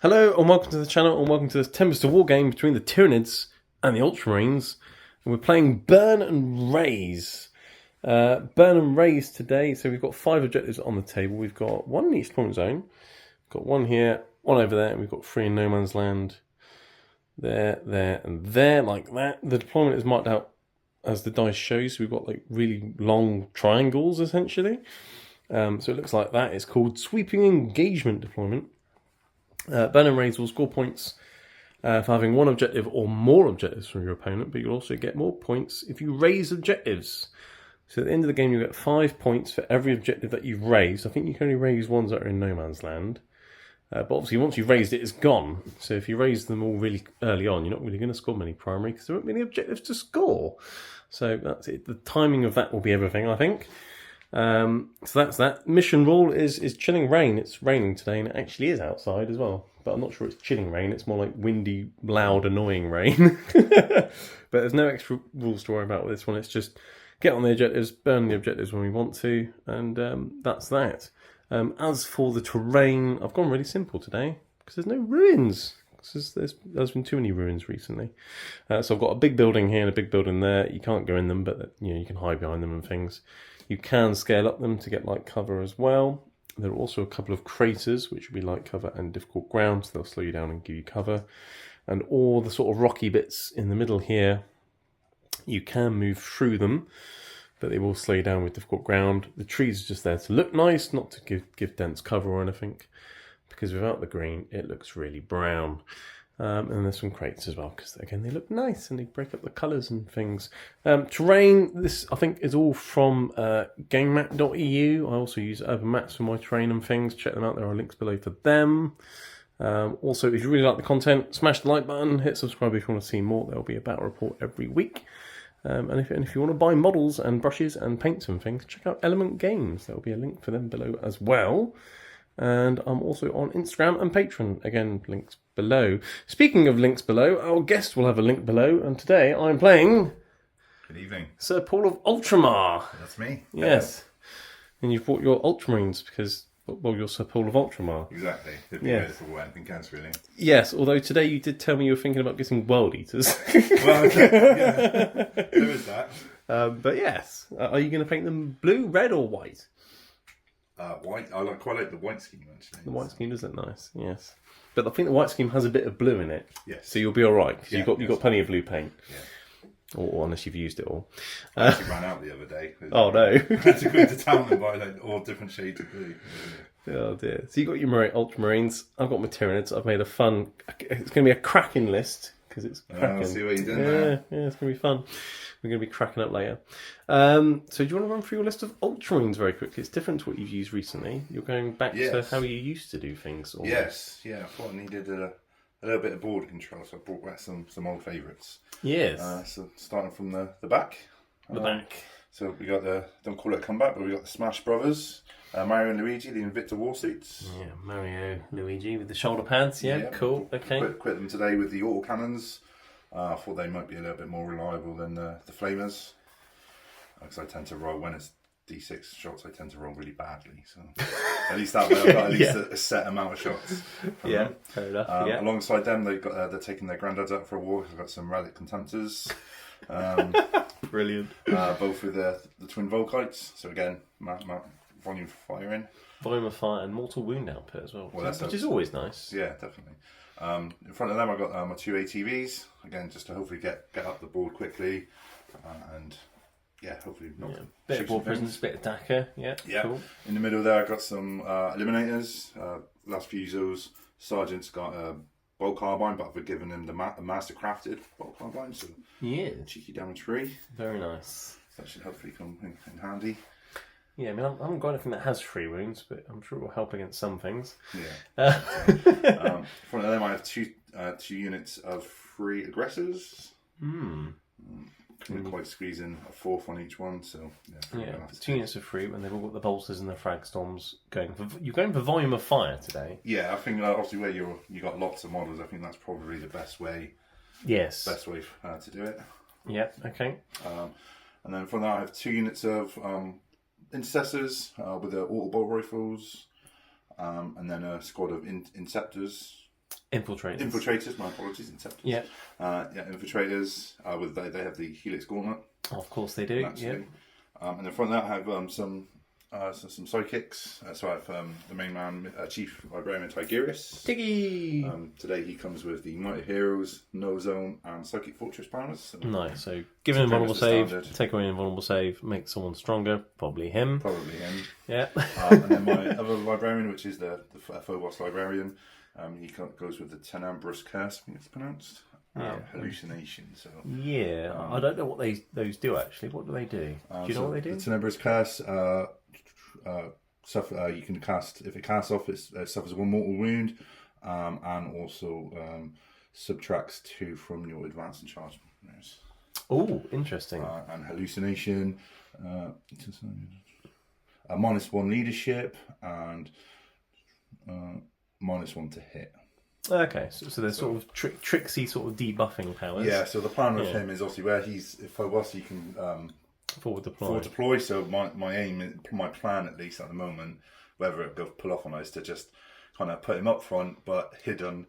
Hello and welcome to the channel and welcome to this Tempest of War game between the Tyranids and the Ultramarines. And we're playing Burn and Raise. Burn and Raise today, so we've got 5 objectives on the table. We've got 1 in each deployment zone. We've got 1 here, 1 over there, and we've got 3 in no man's land. There, and there, like that. The deployment is marked out as the dice shows. So we've got like really long triangles essentially. So it looks like that. It's called Sweeping Engagement Deployment. Burn and Raise will score points for having 1 objective or more objectives from your opponent, but you'll also get more points if you raise objectives. So at the end of the game, you get 5 points for every objective that you've raised. I think you can only raise ones that are in no man's land. But obviously, once you've raised it, it's gone. So if you raise them all really early on, you're not really going to score many primary because there aren't many objectives to score. So that's it. The timing of that will be everything, I think. So that's that. Mission rule is chilling rain. It's raining today and it actually is outside as well. But I'm not sure it's chilling rain. It's more like windy, loud, annoying rain. But there's no extra rules to worry about with this one. It's just get on the objectives, burn the objectives when we want to, and that's that. As for the terrain, I've gone really simple today because there's no ruins. There's been too many ruins recently. So I've got a big building here and a big building there. You can't go in them, but you can hide behind them and things. You can scale up them to get light cover as well. There are also a couple of craters, which will be light cover and difficult ground, so they'll slow you down and give you cover. And all the sort of rocky bits in the middle here, you can move through them, but they will slow you down with difficult ground. The trees are just there to look nice, not to give dense cover or anything, because without the green, it looks really brown. And there's some crates as well, because again, they look nice and they break up the colours and things. Terrain, this I think is all from gamemap.eu. I also use Urban Maps for my terrain and things. Check them out, there are links below for them. Also, if you really like the content, smash the like button, hit subscribe if you want to see more. There will be a battle report every week. And if you want to buy models and brushes and paints and things, check out Element Games. There will be a link for them below as well. And I'm also on Instagram and Patreon. Again, links below. Speaking of links below, our guest will have a link below. And today I'm playing... Good evening. Sir Paul of Ultramar. That's me. Yes. And you've brought your Ultramarines because, well, you're Sir Paul of Ultramar. Exactly. It'd be good for anything else, really. Yes, although today you did tell me you were thinking about getting World Eaters. Well, okay. Yeah. There is that. But yes. Are you going to paint them blue, red or white? White. I quite like the white scheme, actually. The white scheme does look nice, yes. But I think the white scheme has a bit of blue in it. Yes. So you'll be all right, because you've got plenty of blue paint. Yeah. Or unless you've used it all. I actually ran out the other day. Oh, no. I had to go into town and buy all different shades of blue. Oh, dear. So you've got your Ultramarines. I've got my Tyranids. I've made a fun... It's going to be a cracking list, because it's cracking. I see what you're doing there. Yeah, it's going to be fun. We're going to be cracking up later. So do you want to run through your list of Ultramarines very quickly? It's different to what you've used recently. You're going back to how you used to do things. Almost. Yes, yeah. I thought I needed a little bit of border control, so I brought back some old favourites. Yes. So starting from the back. The back. So we got don't call it a comeback, but we got the Smash Brothers. Mario and Luigi, the Invicta Warsuits. Yeah, Mario, Luigi with the shoulder pads. Yeah, cool. Okay. Quit them today with the autocannons. I thought they might be a little bit more reliable than the flamers. Because I tend to roll, when it's D6 shots, I tend to roll really badly. So at least that way I've got at least a set amount of shots. Yeah, fair enough. Alongside them, they're taking their granddads out for a walk. I've got some Relic Contemptors. Brilliant. Both with the twin Volkites. So again, volume for firing. Volume of fire and mortal wound output as well, which is always nice. Yeah, definitely. In front of them, I've got my 2 ATVs, again, just to hopefully get up the board quickly, and hopefully not. Bit of war prisoners, bit of DACA, yeah. Cool. In the middle there, I've got some eliminators. Last few Zos, Sergeant's got a bolt carbine, but I've given him the master crafted bolt carbine, so cheeky damage free. Very nice. That should hopefully come in handy. Yeah, I mean, I haven't got anything that has 3 wounds, but I'm sure it will help against some things. Yeah. In front of them, I have two units of 3 aggressors. Couldn't quite squeeze in a 4th on each one, so yeah. 2 units of 3, and they've all got the bolters and the frag storms going for. You're going for volume of fire today. Yeah, I think obviously where you got lots of models, I think that's probably the best way. Yes. Best way to do it. Yeah. Okay. And then from that, I have 2 units of intercessors with their auto bolt rifles, and then a squad of inceptors Infiltrators. My apologies, Interceptors. Yeah. Infiltrators. They have the Helix Gauntlet. Oh, of course they do. Naturally. And in front of that, I have some sidekicks. So I have the main man, Chief Librarian Tigurius. Tiggy! Today he comes with the Mighty Heroes, No Zone, and Psychic Fortress powers. Nice. So give an invulnerable save, take away an invulnerable save, make someone stronger. Probably him. Yeah. And then my other librarian, which is the Phobos Librarian, he goes with the Tenebrous Curse, I think it's pronounced. Hallucination. So I don't know what those do actually. What do they do? Do you know what they do? The Tenebrous Curse. You can cast, if it casts off, it suffers 1 mortal wound, and also subtracts 2 from your advance and charge. Oh, interesting. And hallucination, -1 leadership, and -1 to hit. Okay, so they're sort of tricksy, sort of debuffing powers. Yeah. So the plan with him is obviously where he's Phobos, he can forward deploy. So my aim, my plan at least at the moment, whether it will pull off or not, is to just kind of put him up front, but hidden,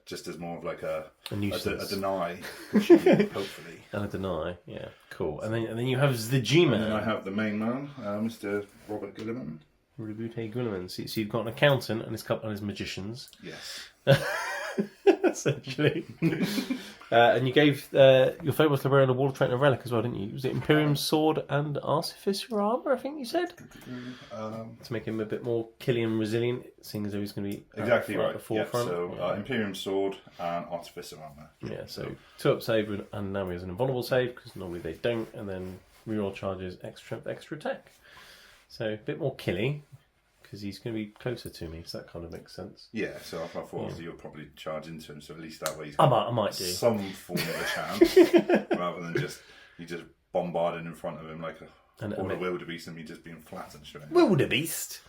just as more of like a deny, hopefully. And a deny, yeah, cool. And then you have the G-Man. And then I have the main man, Mr. Robert Gilliman. Rebute Gilliman. So you've got an accountant and his couple and his magicians. Yes. Essentially. And you gave your Phobos Librarian a Wall of Trait and a relic as well, didn't you? Was it Imperium Sword and Artificer Armour, I think you said? To make him a bit more Killian resilient, seeing as though he's going to be exactly right. at the forefront. Imperium Sword and Artificer Armour. Yeah, so 2-up save, and now he has an invulnerable save, because normally they don't, and then reroll charges, extra strength, extra attack. So a bit more killy, because he's going to be closer to me, so that kind of makes sense. Yeah, so I thought you'll probably charge into him, so at least that way he's I might do some form of a chance, rather than just bombarding in front of him like a wildebeest and me just being flattened straight. Wildebeest.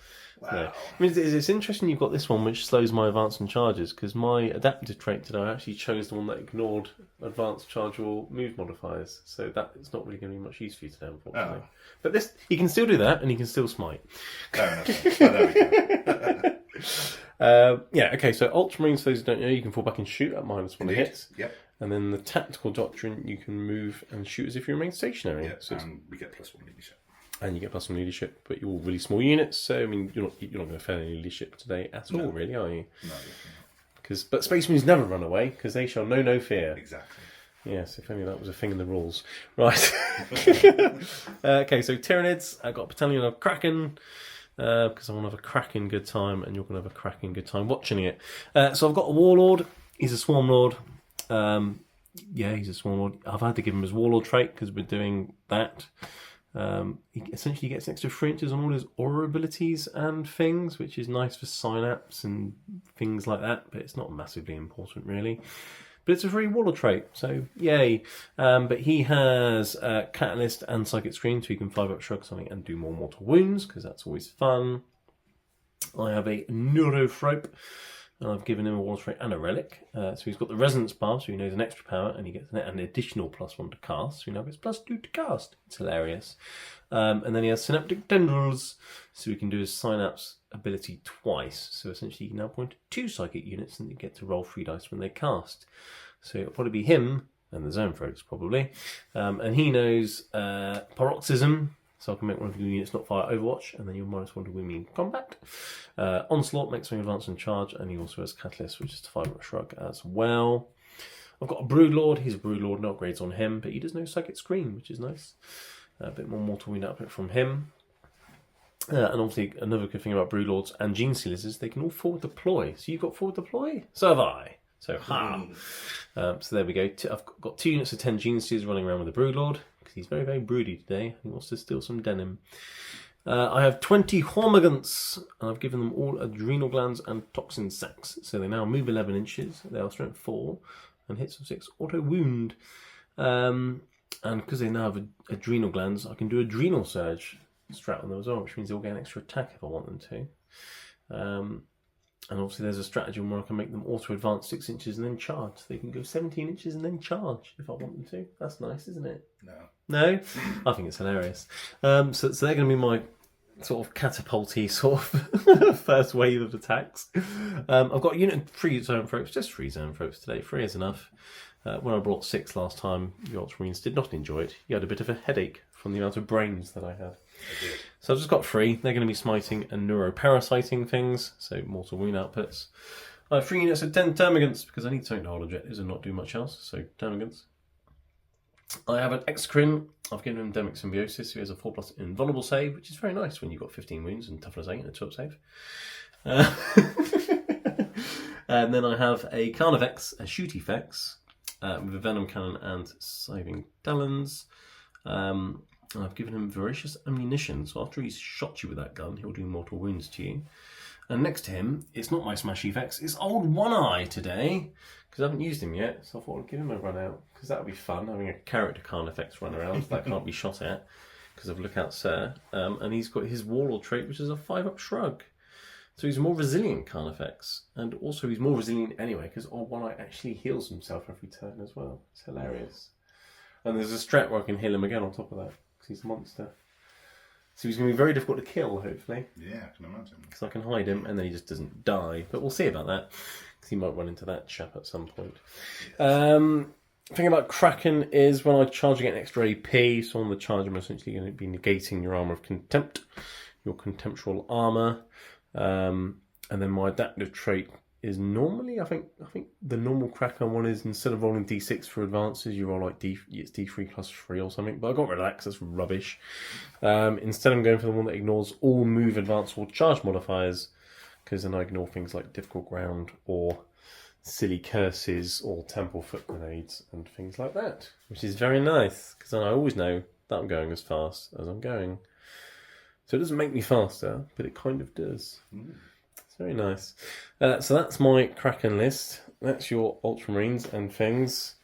Wow. No. I mean, it's interesting you've got this one which slows my advance and charges, because my adaptive trait today I actually chose the one that ignored advanced charge or move modifiers, so that it's not really going to be much use for you today, unfortunately. Oh. But this, you can still do that, and you can still smite. Fair enough. There we go. Okay, so Ultramarines, for those who don't know, you can fall back and shoot at -1 hits. Yep. And then the tactical doctrine, you can move and shoot as if you remain stationary. Yeah, so and we get +1 leadership. And you get +1 leadership, but you're all really small units, so I mean, you're not going to fail any leadership today at all, really, are you? No. But Space Marines never run away, because they shall know no fear. Exactly. Yes, if only that was a thing in the rules. Right. Okay, so Tyranids, I got a battalion of Kraken, because I want to have a cracking good time, and you're going to have a cracking good time watching it. So I've got a Warlord. He's a Swarm Lord. He's a Swarm Lord. I've had to give him his Warlord trait, because we're doing that. He essentially gets an extra 3 inches on all his aura abilities and things, which is nice for synapse and things like that, but it's not massively important really. But it's a free Warlord trait, so yay. But he has Catalyst and Psychic Screen, so he can 5-up shrug something and do more mortal wounds, because that's always fun. I have a Neurothrope, and I've given him a Warlord trait and a relic. So he's got the Resonance Bar, so he knows an extra power, and he gets an additional +1 to cast. So he now gets +2 to cast. It's hilarious. And then he has Synaptic Tendrils, so he can do his Synapse ability twice. So essentially he can now point to 2 psychic units, and you get to roll 3 dice when they cast. So it'll probably be him, and the Zoanthropes probably. And he knows Paroxysm, so I can make one of your units not fire Overwatch, and then you're -1 to win in combat. Onslaught makes me advance and charge, and he also has Catalyst, which is to 5-up shrug as well. I've got a Broodlord. He's a Broodlord, no upgrades on him, but he does know Psychic Screen, which is nice. A bit more mortal wound output from him. And obviously, another good thing about Broodlords and Gene Sealers is they can all forward deploy. So you've got forward deploy? So have I. So, so there we go. I've got 2 units of 10 Gene Sealers running around with the Broodlord, because he's very, very broody today. He wants to steal some denim. I have 20 Hormigants, and I've given them all adrenal glands and toxin sacs. So they now move 11 inches. They are strength 4, and hits of 6 auto wound. And because they now have adrenal glands, I can do adrenal surge strat on them as well, which means they'll get an extra attack if I want them to. And obviously there's a stratagem where I can make them auto advance 6 inches and then charge. So they can go 17 inches and then charge if I want them to. That's nice, isn't it? No. No? I think it's hilarious. So they're going to be sort of catapulty sort of first wave of attacks. I've got a unit of 3 Zoanthropes, just 3 Zoanthropes today. 3 is enough. When I brought 6 last time, the Ultramarines did not enjoy it. You had a bit of a headache from the amount of brains that I had. So I've just got 3. They're going to be smiting and neuroparasiting things, so mortal wound outputs. I have 3 units of 10 termagants because I need something to hold objectives and not do much else, so termagants. I have an Exocrine. I've given him Demic Symbiosis, who has a 4+ invulnerable save, which is very nice when you've got 15 wounds and toughness 8 and a 12 save. And then I have a Carnifex, a Shootifex, with a Venom Cannon and Saving Talons. I've given him Voracious Ammunition, so after he's shot you with that gun, he'll do mortal wounds to you. And next to him, it's not my Smash Effects, it's old One Eye today, because I haven't used him yet, so I thought I'd give him a run out, because that would be fun, having a character Carnifex run around that can't be shot at, because of Lookout Sir. And he's got his Warlord trait, which is a 5-up shrug. So he's a more resilient Carnifex, and also he's more resilient anyway, because old One Eye actually heals himself every turn as well. It's hilarious. And there's a strat where I can heal him again on top of that, because he's a monster. So he's going to be very difficult to kill, hopefully. Yeah, I can imagine. Because I can hide him and then he just doesn't die. But we'll see about that. Because he might run into that chap at some point. Thing about Kraken is when I charge, you get an extra AP. So on the charge, I'm essentially going to be negating your Armour of Contempt, your Contemptual Armour. And then my adaptive trait is normally, I think the normal Kraken one is instead of rolling D6 for advances, you roll like it's D3 plus 3 or something. But I got rid of that because that's rubbish. Instead, I'm going for the one that ignores all move, advance, or charge modifiers, because then I ignore things like difficult ground or silly curses or temple foot grenades and things like that, which is very nice because then I always know that I'm going as fast as I'm going. So it doesn't make me faster, but it kind of does. Very nice. So that's my Kraken list. That's your Ultramarines and things.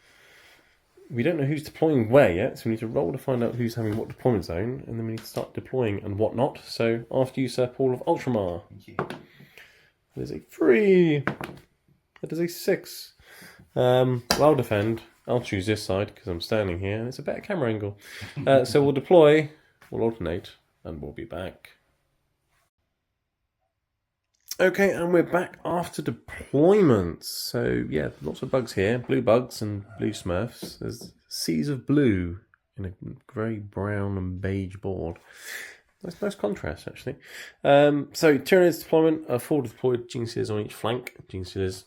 We don't know who's deploying where yet, so we need to roll to find out who's having what deployment zone, and then we need to start deploying and whatnot. So after you, Sir Paul of Ultramar. Yeah. That is a 3. That is a 6. Well, I'll defend. I'll choose this side because I'm standing here, and it's a better camera angle. So we'll deploy, we'll alternate, and we'll be back. Okay, and we're back after deployment. So, yeah, lots of bugs here. Blue bugs and blue smurfs. There's seas of blue in a very brown and beige board. Nice contrast, actually. So, Tyranids deployment. 4 deployed Gene Stealers on each flank. Gene Stealers,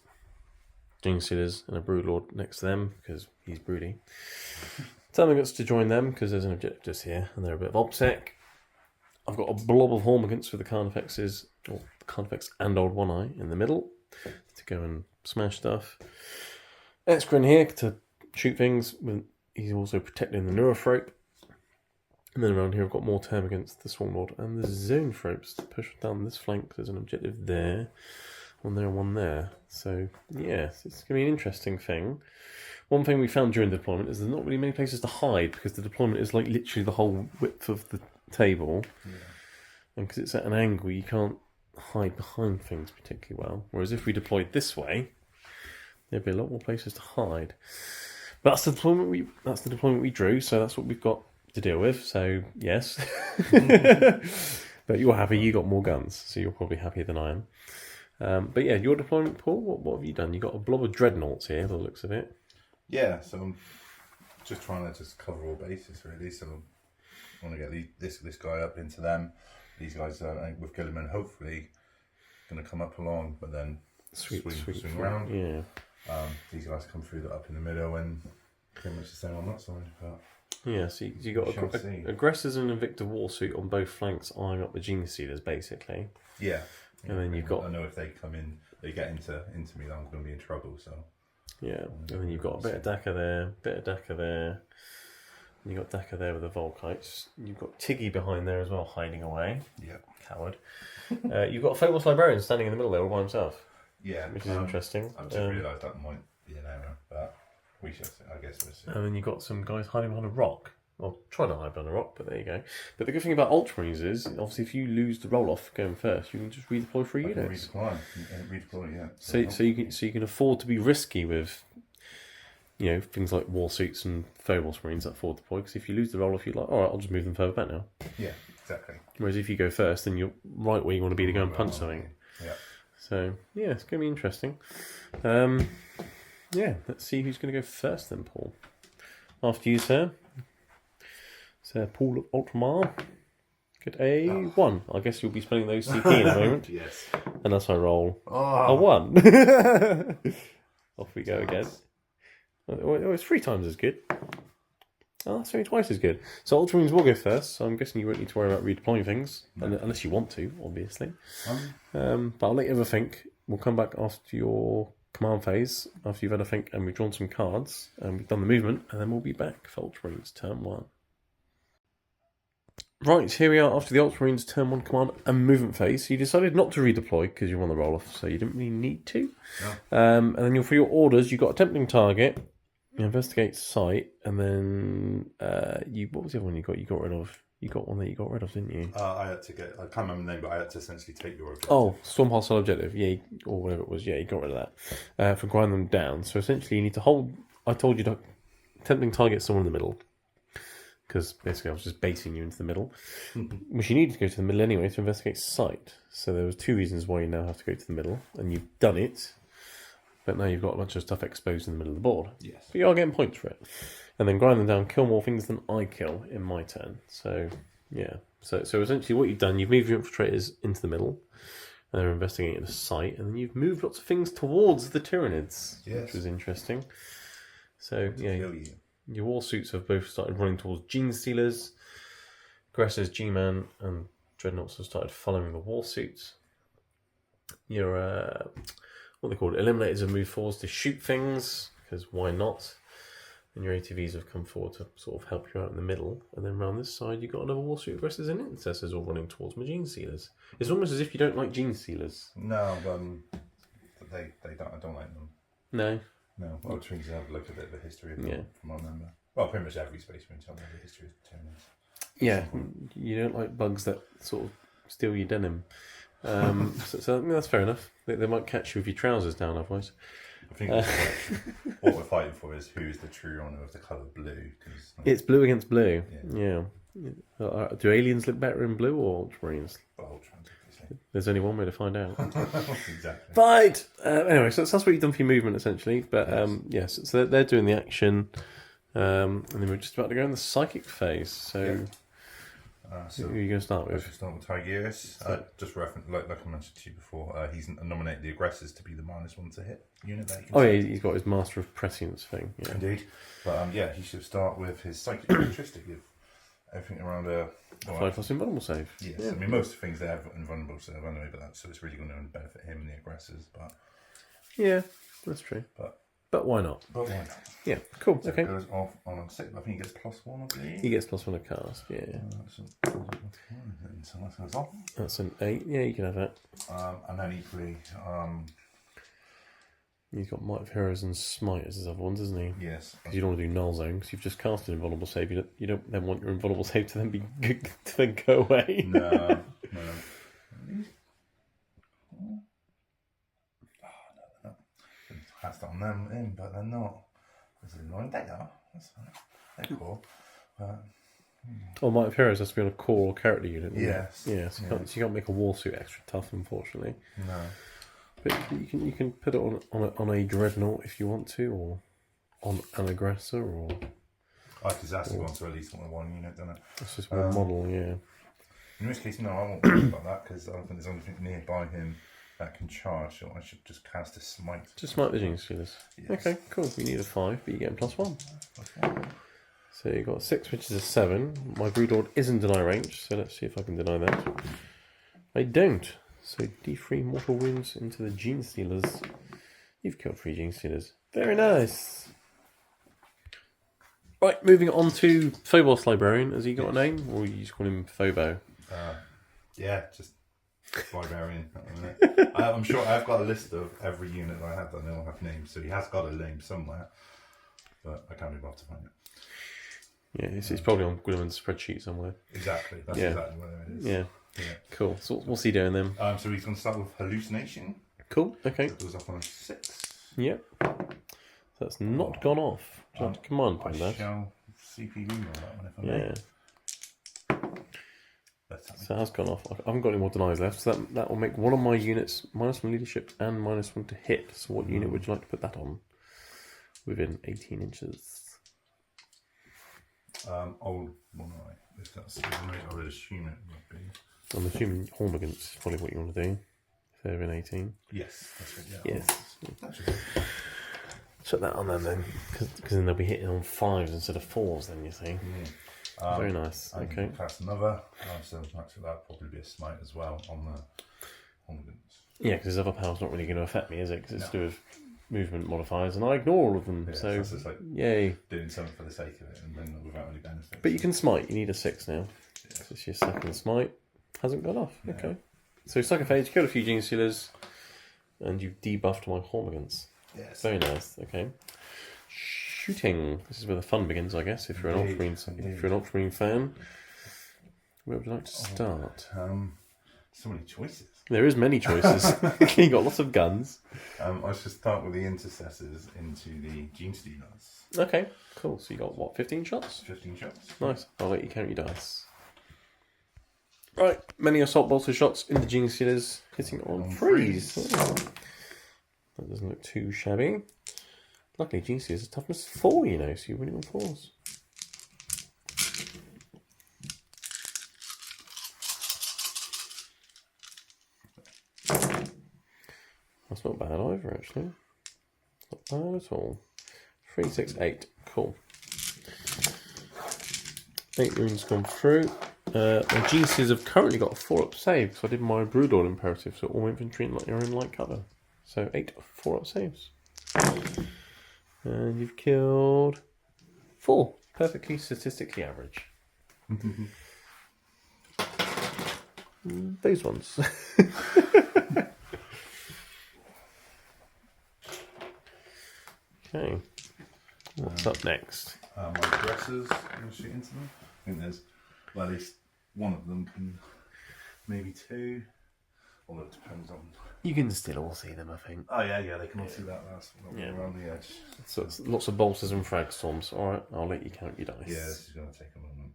and a Broodlord next to them, because he's broody. Termagants to join them, because there's an objective just here, and they're a bit of OBSEC. I've got a blob of Hormigants for the Carnifexes, or the Carnifex and Old One Eye in the middle to go and smash stuff. Exocrine here to shoot things. He's also protecting the Neurothrope. And then around here I've got more Termagants, the Swarmlord, and the Zoanthropes to push down this flank. There's an objective there, one there and one there. So, yes, it's going to be an interesting thing. One thing we found during the deployment is there's not really many places to hide because the deployment is like literally the whole width of the table. Yeah. And because it's at an angle, you can't hide behind things particularly well. Whereas if we deployed this way, there'd be a lot more places to hide. But that's the deployment we drew, so that's what we've got to deal with. So yes, but you're happy. You got more guns, so you're probably happier than I am. But yeah, your deployment, Paul. What have you done? You got a blob of dreadnoughts here, by the looks of it. Yeah, so I'm just trying to just cover all bases really. So I want to get this guy up into them. These guys with Gilliman hopefully going to come up along, but then swing around. Yeah. These guys come through up in the middle and pretty much the same on that side. But yeah, so you got aggressors and Invicta Warsuit on both flanks eyeing up the Gene Stealers basically. Yeah. And then you've got. I know if they come in, they get into me, then I'm going to be in trouble. So. Yeah, and then you've got a bit of Daka there, and you've got Daka there with the Volkites. You've got Tiggy behind there as well, hiding away. Yeah. Coward. You've got a Famous Librarian standing in the middle there all by himself. Yeah. Which is interesting. I've just realised that might be an error, but we shall see. I guess we'll see. And then you've got some guys hiding behind a rock. Well, trying to hide behind a rock, but there you go. But the good thing about Ultramarines is, obviously, if you lose the roll-off going first, you can just redeploy 3 units. Redeploy, yeah. So you can afford to be risky with, things like Warsuits and Phobos Marines that forward deploy. Because if you lose the roll-off, you're like, all right, I'll just move them further back now. Yeah. exactly. Whereas if you go first, then you're right where you want to be to go and punch something. Yeah. So, yeah, it's going to be interesting. Yeah, let's see who's going to go first then, Paul. After you, sir. Sir Paul of Ultramar. Get a 1. I guess you'll be spending those CP in a moment. Yes. Unless I roll Oh. a 1. Off we go again. Oh, it's 3 times as good. Oh, that's only twice as good. So Ultramarines will go first, so I'm guessing you won't need to worry about redeploying things, unless you want to, obviously. But I'll let you have a think. We'll come back after your command phase, after you've had a think and we've drawn some cards, and we've done the movement, and then we'll be back for Ultramarines turn 1. Right, here we are after the Ultramarines turn 1 command and movement phase. You decided not to redeploy because you won the roll-off, so you didn't really need to. No. And then for your orders, you've got a tempting target, investigate site, and then what was the other one you got? You got rid of. You got one that you got rid of, didn't you? I had to get. I can't remember the name, but I had to essentially take your objective. Oh, storm hostile objective. Yeah, or whatever it was. Yeah, you got rid of that for grinding them down. So essentially, you need to hold. I told you to tempting target someone in the middle, because basically I was just baiting you into the middle, which you needed to go to the middle anyway to investigate site. So there was 2 reasons why you now have to go to the middle, and you've done it. But now you've got a bunch of stuff exposed in the middle of the board. Yes. But you are getting points for it. And then grind them down, kill more things than I kill in my turn. So, yeah. So essentially what you've done, you've moved your infiltrators into the middle, and they're investigating the site, and then you've moved lots of things towards the Tyranids, which was interesting. So, yeah, your war suits have both started running towards Gene Stealers, Aggressors, G-Man, and Dreadnoughts have started following the war suits. Your what they call it, Eliminators have moved forwards to shoot things, because why not? And your ATVs have come forward to sort of help you out in the middle. And then around this side, you've got another Warsuit Aggressors and Intercessors all running towards my Gene Stealers. It's almost as if you don't like Gene Stealers. No, they don't. I don't like them. No. No. Ultramarines have like a bit of a history of them, from what I remember. Well, pretty much every Space Marine has a history of Tyranids. Yeah, you don't like bugs that sort of steal your denim. So that's fair enough. They might catch you with your trousers down otherwise. I think what we're fighting for is who is the true owner of the colour blue. It's blue against blue. Yeah. Do aliens look better in blue or Ultramarines? Ultramarines, obviously. There's only one way to find out. Exactly. Fight! Anyway, so that's what you've done for your movement essentially. But yes, so they're doing the action. And then we're just about to go in the psychic phase. So. So who are you going to start with? Let's start with Tigris. Just reference, like I mentioned to you before, he's nominated the aggressors to be the -1 to hit unit that he can yeah, he's got his Master of Prescience thing. Yeah. Indeed. But he should start with his psychic characteristic of everything around 5+ invulnerable save. Yes, yeah. I mean, most things they have invulnerable save anyway, but so it's really going to benefit him and the aggressors. But yeah, that's true. But why not? But why not? Yeah, cool. So okay. It goes off on a 6. I think he gets +1, I believe. He gets +1 a cast. Yeah. So that goes off. That's an 8. Yeah, you can have that. And then equally, he's got Might of Heroes and Smite as his other one, doesn't he? yes. Because you don't want to do Null Zone because you've just cast an invulnerable save. You don't then want your invulnerable save to then be to then go away. No. Cast on them in, but they're not. It's annoying. They are. That's fine. They're cool. But, Or Might of Heroes has to be on a core or character unit. Yes. Yeah, so you can't make a war suit extra tough, unfortunately. No. But you can put it on a dreadnought if you want to, or on an aggressor, or. Because that's the one to at least one unit, doesn't it? It's just one model, yeah. In which case, no, I won't worry about that because I don't think there's anything nearby him that can charge, so I should just cast a smite. Just smite the Gene Stealers. Yes. Okay, cool. You need a 5, but you get +1. So you've got 6, which is a 7. My Broodlord is in deny range, so let's see if I can deny that. I don't. So D3 mortal wounds into the Gene Stealers. You've killed 3 Gene Stealers. Very nice. Right, moving on to Phobos Librarian. Has he got a name, or you just call him Phobo? Just Librarian. I'm sure I've got a list of every unit that I have that they all have names, so he has got a name somewhere, but I can't be bothered to find it. Yeah, it's probably on Gwynman's spreadsheet somewhere. Exactly, that's exactly where it is. Yeah. Cool. So what's he doing then? So he's going to start with Hallucination. Cool, okay. It goes up on a 6. Yep. So that's not gone off. Do you want to command point that? I shall CP reroll that one if I may. So it has gone off. I haven't got any more denies left, so that will make one of my units -1 leadership and -1 to hit. So what unit would you like to put that on? Within 18 inches. Old one, right? If that's, I would assume it would be. I'm assuming Hormigans is probably what you want to do. If they're in 18. Yes, that's it. Yeah. Yes. That's it. Shut that on then, because then they'll be hitting on 5s instead of 4s. Then you see. Very nice. Okay. That's another. So actually, that'd probably be a smite as well on the Hormigans. Yeah, because his other power's not really going to affect me, is it? Because it's to do with movement modifiers, and I ignore all of them. Yeah, so it's just like yay. doing something for the sake of it, and then without any benefit. But you can smite. You need a 6 now. Yeah. So it's your second smite. Hasn't gone off. Yeah. Okay. So Psychophage, you killed a few Gene Stealers, and you've debuffed my Hormigans. Yes. Very nice. Okay. Shooting. This is where the fun begins, I guess. If you're an Ultramarine fan, where would you like to start? So many choices. There is many choices. You got lots of guns. I should start with the intercessors into the Gene Stealers. Okay, cool. So you got what, 15 shots? 15 shots. Nice. I'll let you count your dice. Right, many assault bolter shots in the Gene Stealers, hitting on freeze. Oh. That doesn't look too shabby. Luckily, Gene Stealers is toughness 4, you know, so you're winning on 4s. That's not bad either, actually. Not bad at all. 3, 6, 8. Cool. 8 runes gone through. My Gene Stealers have currently got a 4-up save, so I did my Broodlord imperative, so all infantry are in light cover. So 8 4-up saves. And you've killed 4. Perfectly statistically average. Those ones. Okay. What's up next? My aggressors, I'm going to shoot into them. I think there's, well, at least one of them can, maybe 2. Although it depends on. You can still all see them, I think. Oh yeah, they can all see that last one around the edge. So it's lots of bolters and frag storms. Alright, I'll let you count your dice. Yeah, this is going to take a moment.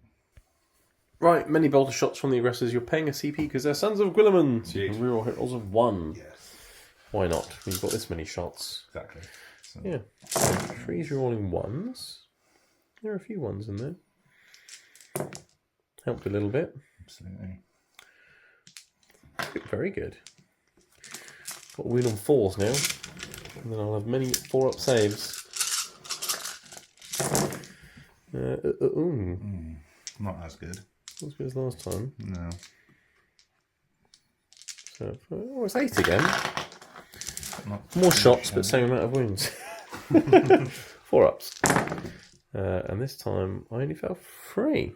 Right, many bolter shots from the aggressors. You're paying a CP because they're Sons of Guilliman. So you can reroll hit rolls of 1. Yes. Why not? When you've got this many shots. Exactly. So. Yeah. 3's rerolling 1s. There are a few 1s in there. Helped a little bit. Absolutely. Very good. Got a win on 4s now. And then I'll have many 4-up saves. Not as good. Not as good as last time. No. So, oh, it's 8 again. Not More shots, but same amount of wounds. 4-ups. And this time I only fell 3.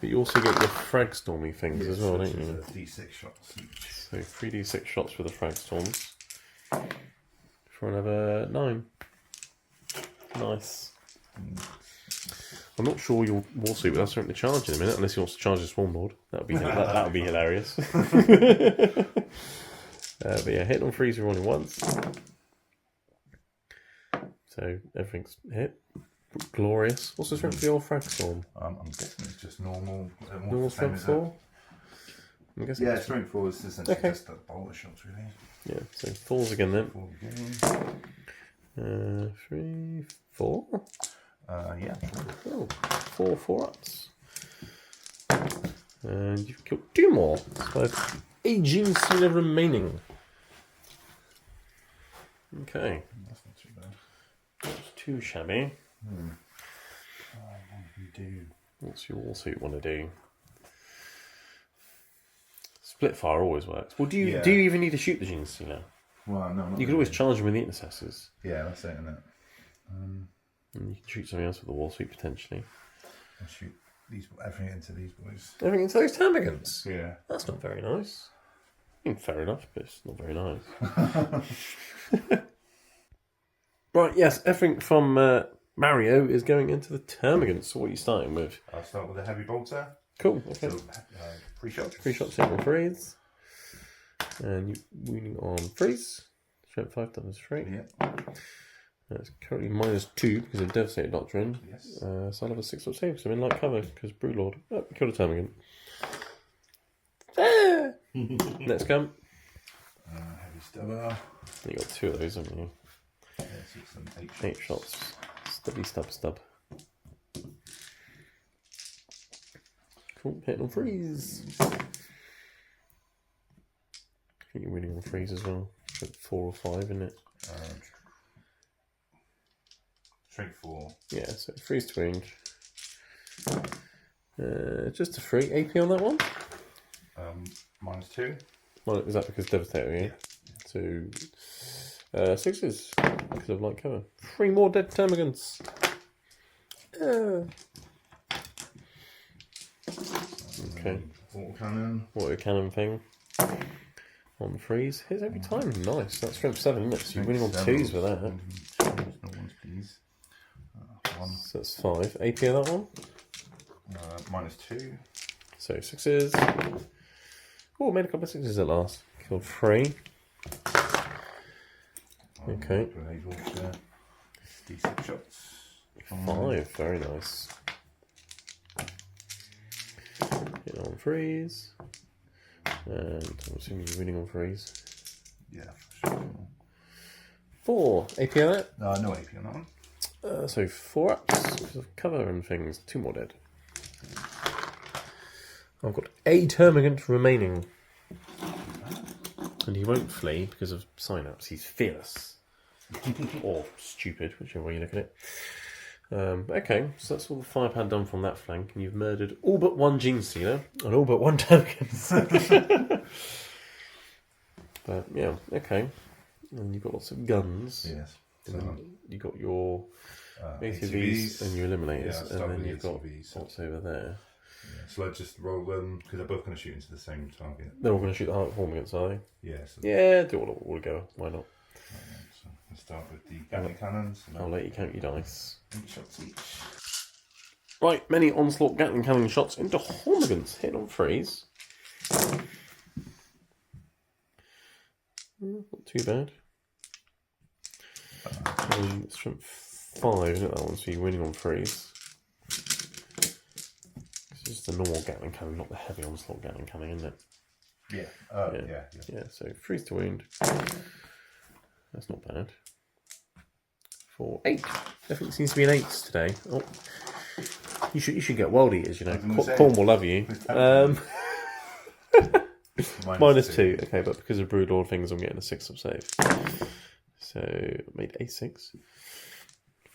But you also get your frag stormy things as well, don't you? D6 shots each. So 3d6 shots for the frag storms. For another 9. Nice. I'm not sure your Warsuit will certainly charge in a minute, unless he wants to charge a Swarmlord. That would be hilarious. But yeah, hit on 3s, we're rolling once. So everything's hit. Glorious. What's the strength of your frag storm? I'm guessing it's just normal. Normal strength 4? I'm guessing. Yeah, strength 4 is essentially just the bolter shots, really. Yeah, so 4s again then. 4 3, 4. Yeah. Oh, 4 4-ups. And you've killed 2 more. So I have a Gene Stealer remaining. Okay. That's not too bad. That's too shabby. Do. What's your Warsuit want to do? Split fire always works. Well, do you even need to shoot the Gene Stealer? Well, no. You could always charge him with the intercessors. Yeah, that's it, isn't it? And you can shoot something else with the Warsuit potentially. I'll shoot everything into these boys. Everything into those termagants? Yeah. That's not very nice. I mean, fair enough, but it's not very nice. Right, yes, everything from Mario is going into the termagants. So what are you starting with? I'll start with a heavy bolter. Cool, okay. So, 3 shots. 3 shots in on freeze. And you're wounding on freeze. Strength 5 times 3. Yeah. It's currently -2 because of Devastated Doctrine. Yes. So I'll have a 6-up save, so I'm in light cover because Brewlord. Oh, killed a Termagant. Next come. Heavy stubber. You got 2 of those, haven't you? Yeah, 6 and 8 shots. 8 shots. Stubby stub. Cool, hitting on freeze. I think you're winning on freeze as well. 4 or 5, isn't it? Strength 4. Yeah, so freeze to range. Just a 3 AP on that one. -2. Well, is that because Devastator? Yeah. So 6s because of light cover. 3 more dead Termagants. Okay. Water cannon thing. On freeze. Hits every time. Nice. That's strength 7, isn't it? So you're winning on 2s with that. No ones, please. 1. So that's 5. AP of that one. -2. So 6s. Oh, made a couple of 6s at last. Killed 3. Okay. D6 shots. 5. Very nice. Hit on freeze. And I'm assuming you're winning on freeze. Yeah, for sure. 4. AP on that? No AP on that one. So 4 ups because of cover and things. 2 more dead. I've got a Termagant remaining. And he won't flee because of sign-ups. He's fearless. Or stupid, whichever way you look at it. Okay, so that's all the firepower done from that flank. And you've murdered all but 1 Gene Stealer and all but 1 Termagant. But yeah, okay. And you've got lots of guns. Yes. So you've got your ATVs and your eliminators, and then you've got what's over there. Yeah, so let's just roll them because they're both going to shoot into the same target. They're all going to shoot the Hormagaunts, are they? Yeah. So Yeah, do all together. Why not? So let's start with the Gatling cannons. I'll let you count your dice. 8 shots each. Right, many onslaught Gatling cannon shots into Hormagaunts. Hit on freeze. Not too bad. Strength 5, isn't it, that one? So you're winning on freeze. It's just the normal Gatling cannon, not the heavy onslaught Gatling cannon, isn't it? Yeah. Yeah, so freeze to wound. That's not bad. For 8. Definitely seems to be an 8 today. Oh, you should get world eaters, you know. Corn will love you. -2. Okay, but because of Broodlord things, I'm getting a 6-up save. So made a 6.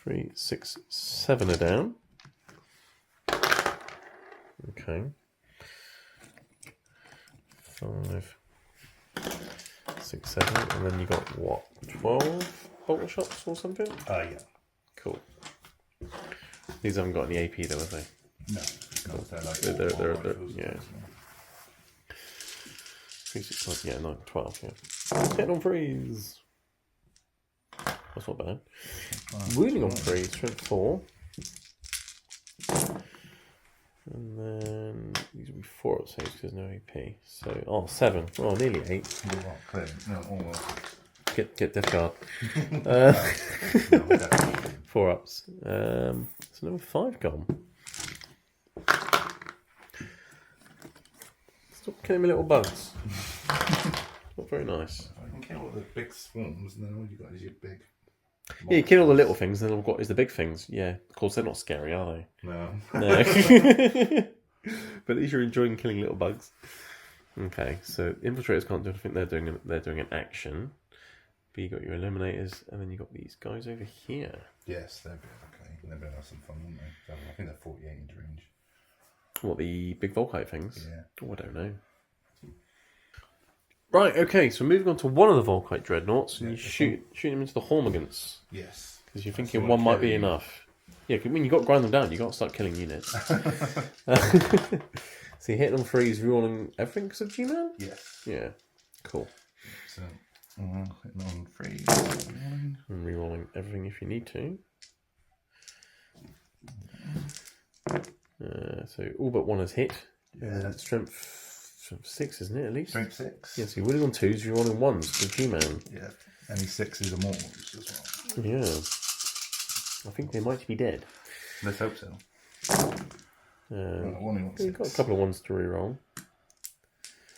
3, 6, 7 are down. Okay. 5, 6, 7, and then you got what? 12 bolt shots or something? Yeah. Cool. These haven't got any AP though, have they? No. Cool. They're yeah. 3, 6, 5, yeah, 9, 12, yeah. Hit on freeze. That's not bad. Wounding on freeze, strength 4. And then these will be 4 up saves because there's no AP. So, 7. Oh, nearly 8. No, almost. Get death guard. 4 ups. So number 5 gone. Stop killing me little bugs. Not very nice. I can kill all the big swarms, and then all you got is your big. Yeah, you kill all the little things, and then what is the big things? Yeah, of course they're not scary, are they? No. No. But at least you're enjoying killing little bugs. Okay, so infiltrators can't do anything. They're doing an action. But you got your eliminators, and then you got these guys over here. Yes, they'll be okay. They'll be have some fun, won't they? I think they're 48 inch range. What, the big Volkite things? Yeah. Oh, I don't know. Right, okay, so moving on to one of the Volkite Dreadnoughts, and you shoot them into the Hormagaunts. Yes. Because you're thinking one might be enough. Yeah, when you've got to grind them down, you've got to start killing units. So you're hitting on freeze, rerolling everything because of G-Man? Yes. Yeah, cool. So, hitting on freeze. And rerolling everything if you need to. So all but one has hit. Yeah. Strength 6, isn't it, at least? Strength 6. Yeah, so you're winning on 2s, you're rolling 1s with G-Man. Yeah. Any 6s or more as well. Yeah. I think they might be dead. Let's hope so. We've got a couple of ones to reroll.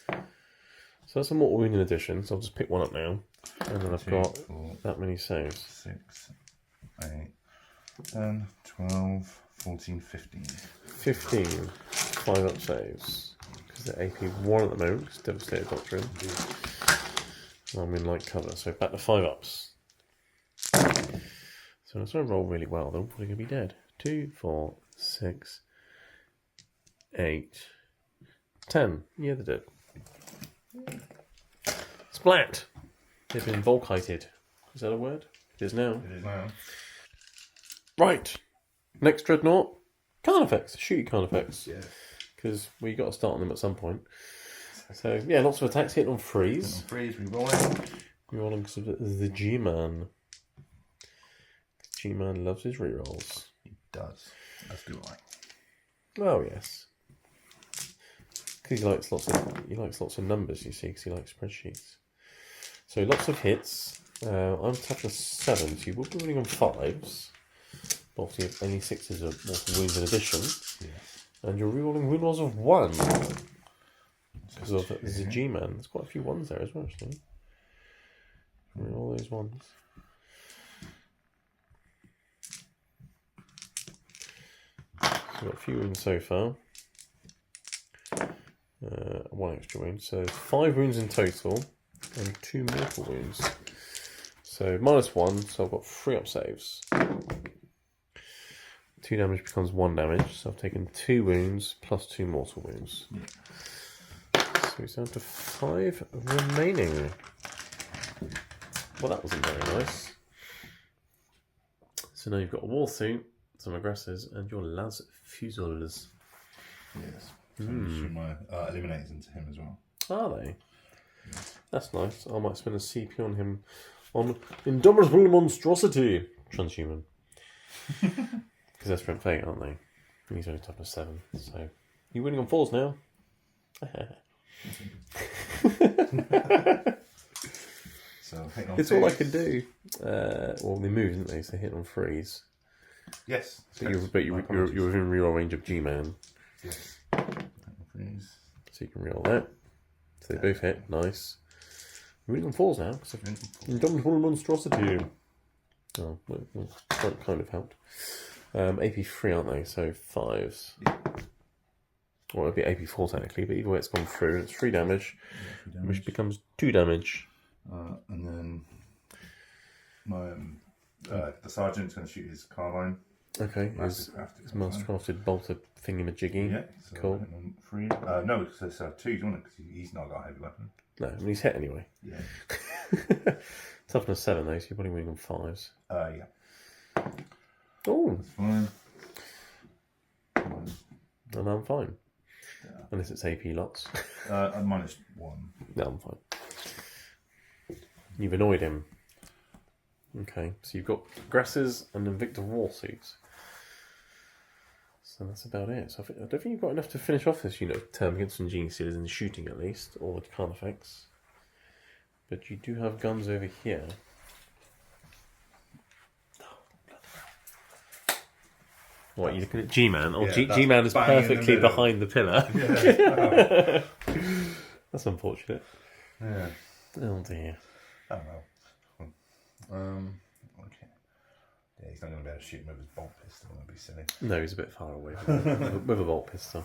So that's a Mortal Wounding edition, so I'll just pick one up now. And then I've got that many saves. 6, 8, 10, 12, 14, 15. 15. 5 up saves. Because they're AP 1 at the moment, because Devastated Doctrine. And I'm in light cover, so back to 5 ups. So if I roll really well, they're probably going to be dead. 2, 4, 6, 8, 10. Yeah, they're dead. Splat! They've been volkited. Is that a word? It is now. It is now. Right. Next Dreadnought. Carnifex. Shooty Carnifex. Yeah. Because we got to start on them at some point. So, yeah, lots of attacks. Hitting on freeze. On freeze, rerolling. Rerolling because of the G-Man. G-Man loves his rerolls. He does. As do I. Oh, yes. Because he likes lots of numbers, you see, because he likes spreadsheets. So lots of hits. I'm toughness 7, so you will be running on 5s. But obviously, any 6s are mortal wounds in addition. Yes. And you're rerolling wound rolls of 1. Because of the G-Man. There's quite a few 1s there as well, actually. Reroll those 1s. So we've got a few wounds so far. 1 extra wound. So 5 wounds in total. And 2 mortal wounds. So -1, so I've got 3 up saves. 2 damage becomes 1 damage, so I've taken 2 wounds plus 2 mortal wounds. So it's down to 5 remaining. Well, that wasn't very nice. So now you've got a war suit, some aggressors, and your las fusils. Yes. So shoot my eliminators into him as well. Are they? Yes. That's nice. I might spend a CP on him on Indomitable Monstrosity Transhuman. Because they're strength 8, aren't they? And he's only toughness 7. So you're winning on 4s now. So hitting on it's 2s. all I can do. Well, they move, didn't they? So hitting on 3s. Yes. But you're within reroll range of G-Man. Yes. Freeze. So you can reroll that. So they both hit. Nice. You're winning on 4s now. So Indomitable Monstrosity. Oh, well, that kind of helped. AP 3, aren't they? So 5s. Yeah. Well, it'd be AP 4 technically, but either way it's gone through. It's 3 damage, Yeah, 3 damage. which becomes 2 damage. And then my the sergeant's going to shoot his carbine. Okay, his mastercrafted bolter thingamajiggy. Yeah, so cool. hitting on 3. No, it's 2s, wasn't it? Because he's not got a heavy weapon. No, I mean he's hit anyway. Yeah. Toughness 7 though, so you're probably winning on 5s. Yeah. Oh, That's fine. and I'm fine. Yeah. Unless it's AP lots. -1. No, I'm fine. You've annoyed him. Okay, so you've got aggressors and Invicta war suits. So that's about it. So I don't think you've got enough to finish off this unit of term against some genius sealers in shooting at least, or with Carnifex. But you do have guns over here. What, are you looking at G-Man? Oh, Yeah, G-Man is perfectly middle. behind the pillar. Yeah. That's unfortunate. Yeah. Oh dear. Oh well. Okay. Yeah, he's not going to be able to shoot him with his bolt pistol. That'd be silly. No, he's a bit far away with a bolt pistol.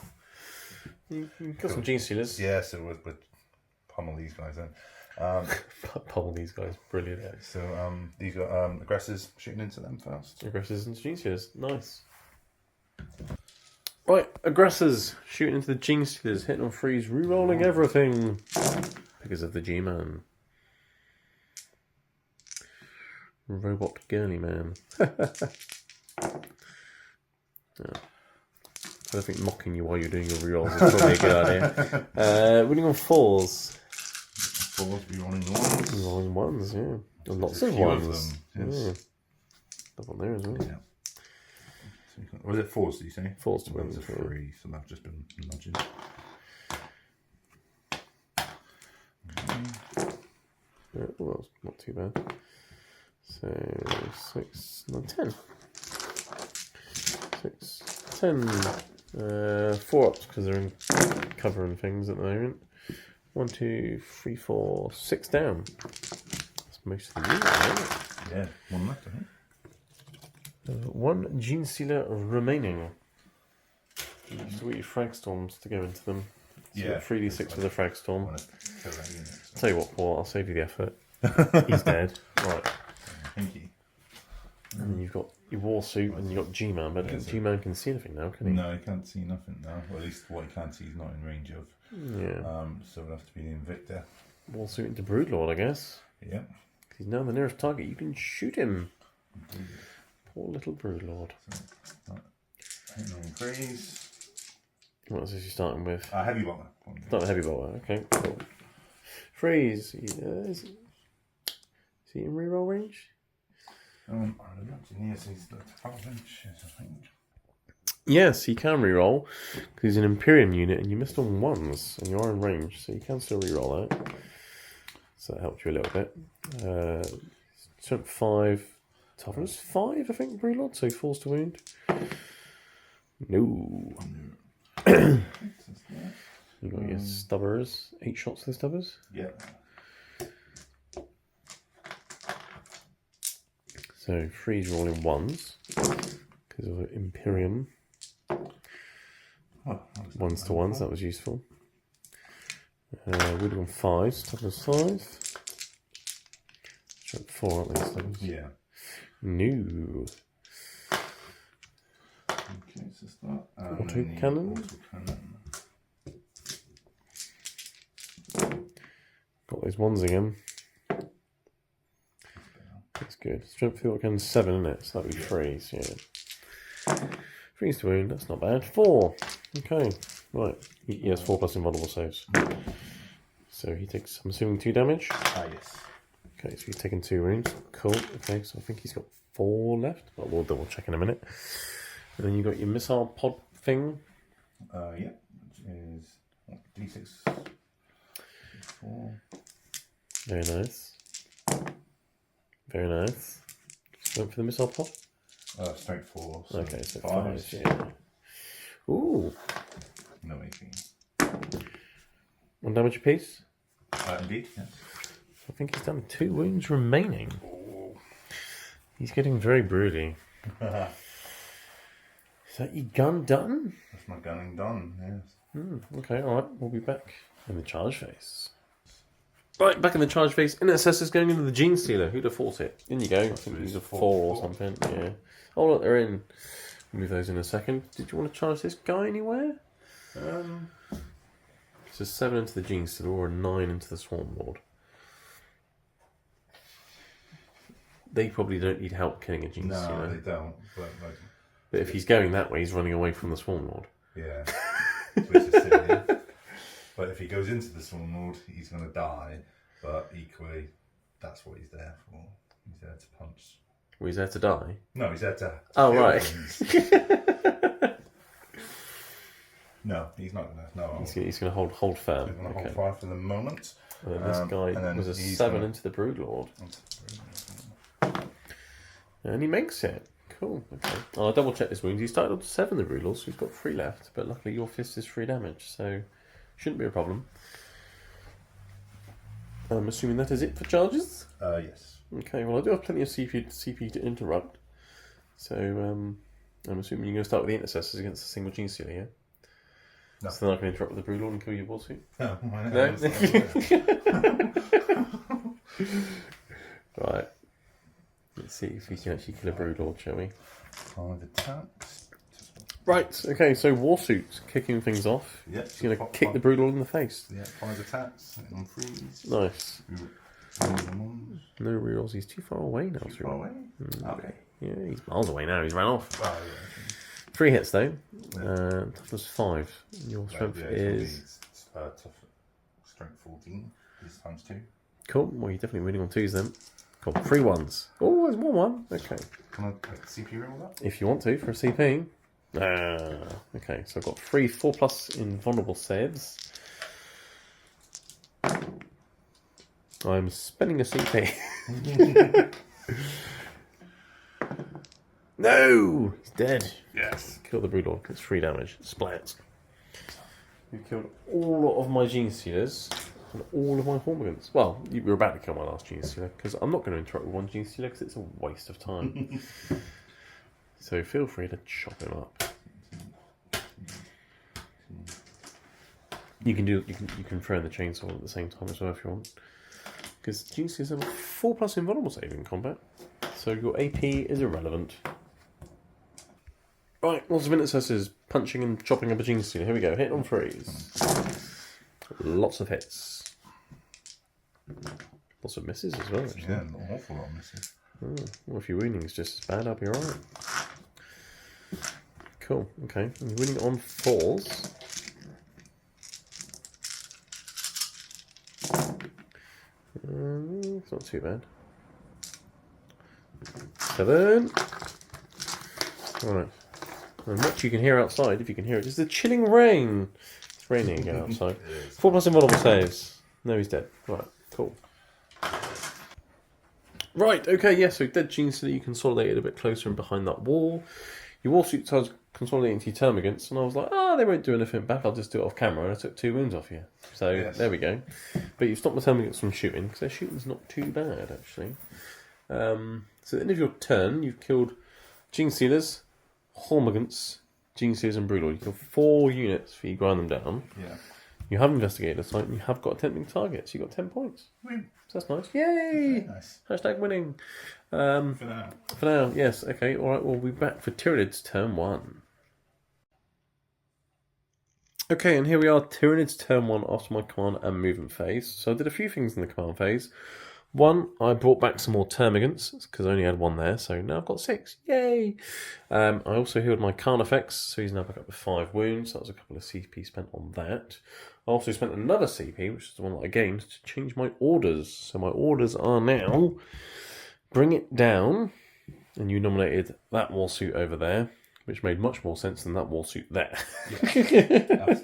You've got some gene stealers. Yeah, so we'll pummel these guys then. Pummel these guys, brilliant. Yeah, so these are aggressors, shooting into them first. Aggressors and gene stealers, nice. Right, aggressors shooting into the gene stealers, hitting on freeze, re-rolling everything because of the G-Man. Robot girly man. I don't think mocking you while you're doing your rerolls is probably a good idea. Winning on 4s. 4s, be rolling ones. Rolling 1s, yeah. And lots of few of 1s. them, yes. Yeah. That one there as well. Yeah. So was it 4s, did you say? 4s to win. Those are 3, so they've just been nudging. Well, that's not too bad. So 6, 9, 10. 6, 10. 4 ups because they're in cover and things at the moment. 1, 2, 3, 4, 6 down. That's most of the unit, isn't it? Yeah, one left, I think. 1 Gene Sealer remaining. You used to wait your frag storms to go into them. So Yeah. 3d6 with a frag storm. One of the units. Tell you what, Paul, I'll save you the effort. He's dead. Right. Thank you. And then you've got your war suit and you've got G-Man, but I don't think G-Man can see anything now, can he? No, he can't see nothing now. Or at least what he can see, he's not in range of. Yeah. So it'll have to be the Invictor. War suit into Broodlord, I guess. Yeah. He's now the nearest target. You can shoot him. Poor little Broodlord. Hitting on freeze. What is this you're starting with? Heavy bomber. Start with heavy bolter. Okay, cool. Freeze. Is he in reroll range? I don't know. Yes, he's got 12 inches, I think. Yes, he can reroll because he's an Imperium unit and you missed on 1s and you are in range, so you can still reroll that. So that helped you a little bit. Strength 5, toughness 5, I think, Broodlord, so he falls to wound. No. You got your stubbers, 8 shots for the stubbers. Yeah. So freeze rolling 1s because of Imperium. Oh, 1s to 1s, that was useful. Would on 5s, toughness 5. Strength 4, aren't they? Stubbers? Yeah. No. Okay, so start. Auto cannon. Got those 1s again. That's good. Strength field cannon 7, isn't it? So that'd be freeze, yeah. Freeze to wound, that's not bad. 4. Okay. Right. He has 4 plus invulnerable saves. So he takes, I'm assuming, 2 damage. Yes. Okay, so he's taken 2 wounds. Cool. Okay, so I think he's got 4 left. But we'll double check in a minute. And then you got your missile pod thing. Yeah, which is D6. 4. Very nice. Very nice. Just went for the missile pod. Strength 4. So Okay, so 5. 5. Yeah. Ooh. No AP. 1 damage apiece. Indeed, yes. I think he's done 2 wounds remaining. He's getting very broody. Is that your gun done? That's my gunning done, yes. Okay, alright. We'll be back in the charge phase. Right, back in the charge phase. Intercessor's going into the Gene Stealer. Who'd have thought it? In you go. I think these are 4 or something. Yeah. Oh, look, they're in. We'll move those in a second. Did you want to charge this guy anywhere? It's a 7 into the Gene Stealer or a 9 into the Swarm Lord. They probably don't need help killing a Gene Stealer. No, they don't. But if he's going that way, he's running away from the Swarm Lord. Yeah. Which is silly. But if he goes into the Swarm Lord, he's going to die. But equally, that's what he's there for. He's there to punch. Well, he's there to die? No, he's there to. Oh, right. No, he's not going to. No, He's going to hold firm. He's going to hold fire for the moment. And then this guy was a 7 into the Broodlord. And he makes it. Cool. Okay. I'll double check his wounds. He started on 7 the Broodlord, so he's got 3 left. But luckily your fist is 3 damage, so shouldn't be a problem. I'm assuming that is it for charges? Yes. Okay, well I do have plenty of CP to interrupt. So I'm assuming you're going to start with the Intercessors against a single Gene Stealer, yeah? No. So then I can interrupt with the Broodlord and kill your war suit? No. Right. Let's see if we can actually kill a Broodlord, shall we? 5 attacks. Right, okay, so Warsuit's kicking things off. Yeah. He's going to kick the Broodlord in the face. Yeah, 5 attacks. On freeze. Nice. No rerolls, he's too far away now. Too far away? Okay. Yeah, he's miles away now, he's ran off. Oh, yeah. 3 hits though. Toughness 5. Your strength is... tough. Strength 14. This times 2. Cool, well you're definitely winning on 2s then. Cool, 3 1s. Oh, there's more 1. Okay. Can I take the CP roll that? If you want to, for a CP. Okay, so I've got 3 4 plus invulnerable saves. I'm spending a CP. No! He's dead. Yes. Kill the Broodlord. It's 3 damage. Splat. You killed all of my Gene Stealers and all of my Hormigans. Well, you were about to kill my last Gene Stealer because I'm not going to interrupt with one Gene Stealer because it's a waste of time. So feel free to chop him up. You can throw in the chainsaw at the same time as well if you want. Because Gene Stealers have a 4+ invulnerable save in combat. So your AP is irrelevant. Right, lots of intercessors punching and chopping up a Gene Stealer. Here we go, hit on 3s. Lots of hits. Lots of misses as well, actually. Yeah, an awful lot of misses. Well, if your wounding is just as bad, I'll be alright. Cool, okay. And you're winning on 4s. It's not too bad. 7. Alright. And what you can hear outside, if you can hear it, is the chilling rain. It's raining again outside. 4+ invulnerable saves. No, he's dead. Right, cool. Right, okay, yeah, so dead Gene Stealer, you consolidated a bit closer and behind that wall. Your war suit started consolidating to your termagants, and I was like, they won't do anything back, I'll just do it off camera, and I took 2 wounds off you. So, There we go. But you've stopped my termagants from shooting, because their shooting's not too bad, actually. So at the end of your turn, you've killed Gene Stealers, Hormigants, Gene Stealers and Broodlord. You kill 4 units for you grind them down. Yeah. You have investigated the site and you have got a tempting target, so you got 10 points. Win. So that's nice. Yay! Nice. Hashtag winning. For now. For now, yes. Okay, alright, we'll be back for Tyranids turn 1. Okay, and here we are, Tyranids turn 1 after my command and movement phase. So I did a few things in the command phase. 1, I brought back some more termagants, because I only had 1 there, so now I've got 6. Yay! I also healed my Carnifex, so he's now back up with 5 wounds. That was a couple of CP spent on that. I also spent another CP, which is the one that I gained, to change my orders. So my orders are now, bring it down, and you nominated that war suit over there, which made much more sense than that war suit there. Yeah.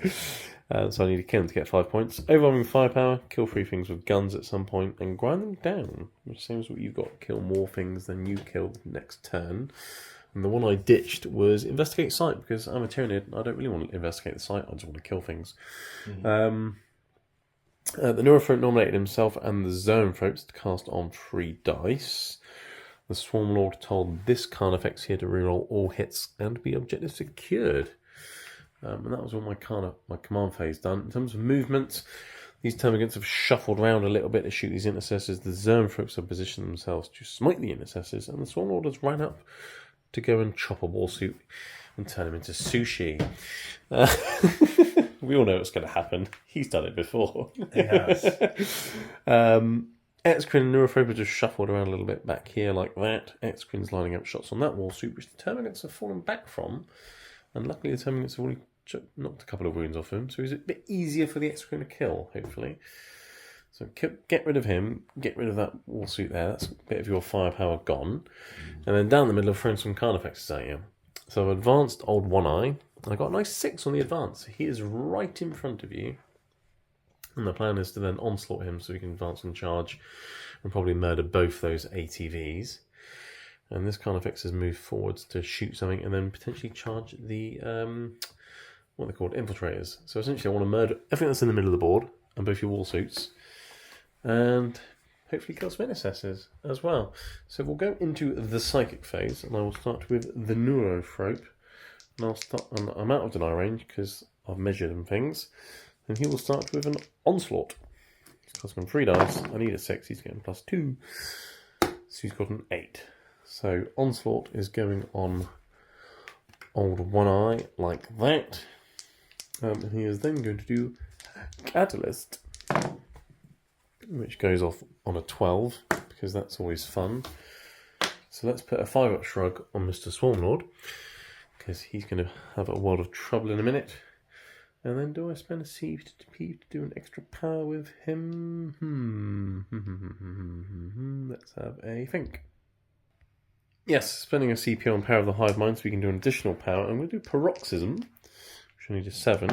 So I need to kill him to get 5 points. Overwhelming firepower, kill 3 things with guns at some point, and grind them down, which seems what you've got. Kill more things than you kill next turn. And the one I ditched was investigate site, because I'm a Tyranid. I don't really want to investigate the site. I just want to kill things. Mm-hmm. The Neurothrope nominated himself and the Zoanthropes to cast on 3 dice. The Swarmlord told this Carnifex here to reroll all hits and be objective secured. And that was all my command phase done. In terms of movement, these termagants have shuffled around a little bit to shoot these intercessors. The Zoanthropes have positioned themselves to smite the intercessors, and the Swarmlord has ran up to go and chop a warsuit and turn him into sushi. We all know what's going to happen. He's done it before. He has. Exquin and Neurothrope are just shuffled around a little bit back here like that. Exquin's lining up shots on that warsuit, which the termagants have fallen back from. And luckily the termagants have already knocked a couple of wounds off him, so he's a bit easier for the Exquin to kill, hopefully. So get rid of him, get rid of that warsuit there. That's a bit of your firepower gone. And then down the middle, I've thrown some Carnifexes at you. So I've advanced Old One Eye. I got a nice 6 on the advance. He is right in front of you. And the plan is to then onslaught him so we can advance and charge and probably murder both those ATVs. And this Carnifex has moved forwards to shoot something and then potentially charge the, what are they called, infiltrators. So essentially I want to murder everything that's in the middle of the board and both your wall suits. And hopefully kill some intercessors as well. So we'll go into the psychic phase, and I will start with the Neurothrope. And I'll start. And I'm out of deny range because I've measured and things. And he will start with an onslaught. He's costing him 3 dice. I need a 6. He's getting +2. So he's got an 8. So onslaught is going on Old One Eye like that. And he is then going to do Catalyst, which goes off on a 12, because that's always fun. So let's put a 5-up shrug on Mr. Swarmlord, because he's going to have a world of trouble in a minute. And then do I spend a CP to do an extra power with him? Let's have a think. Yes, spending a CP on Power of the Hive Mind so we can do an additional power. I'm going to do Paroxysm, which I need a 7.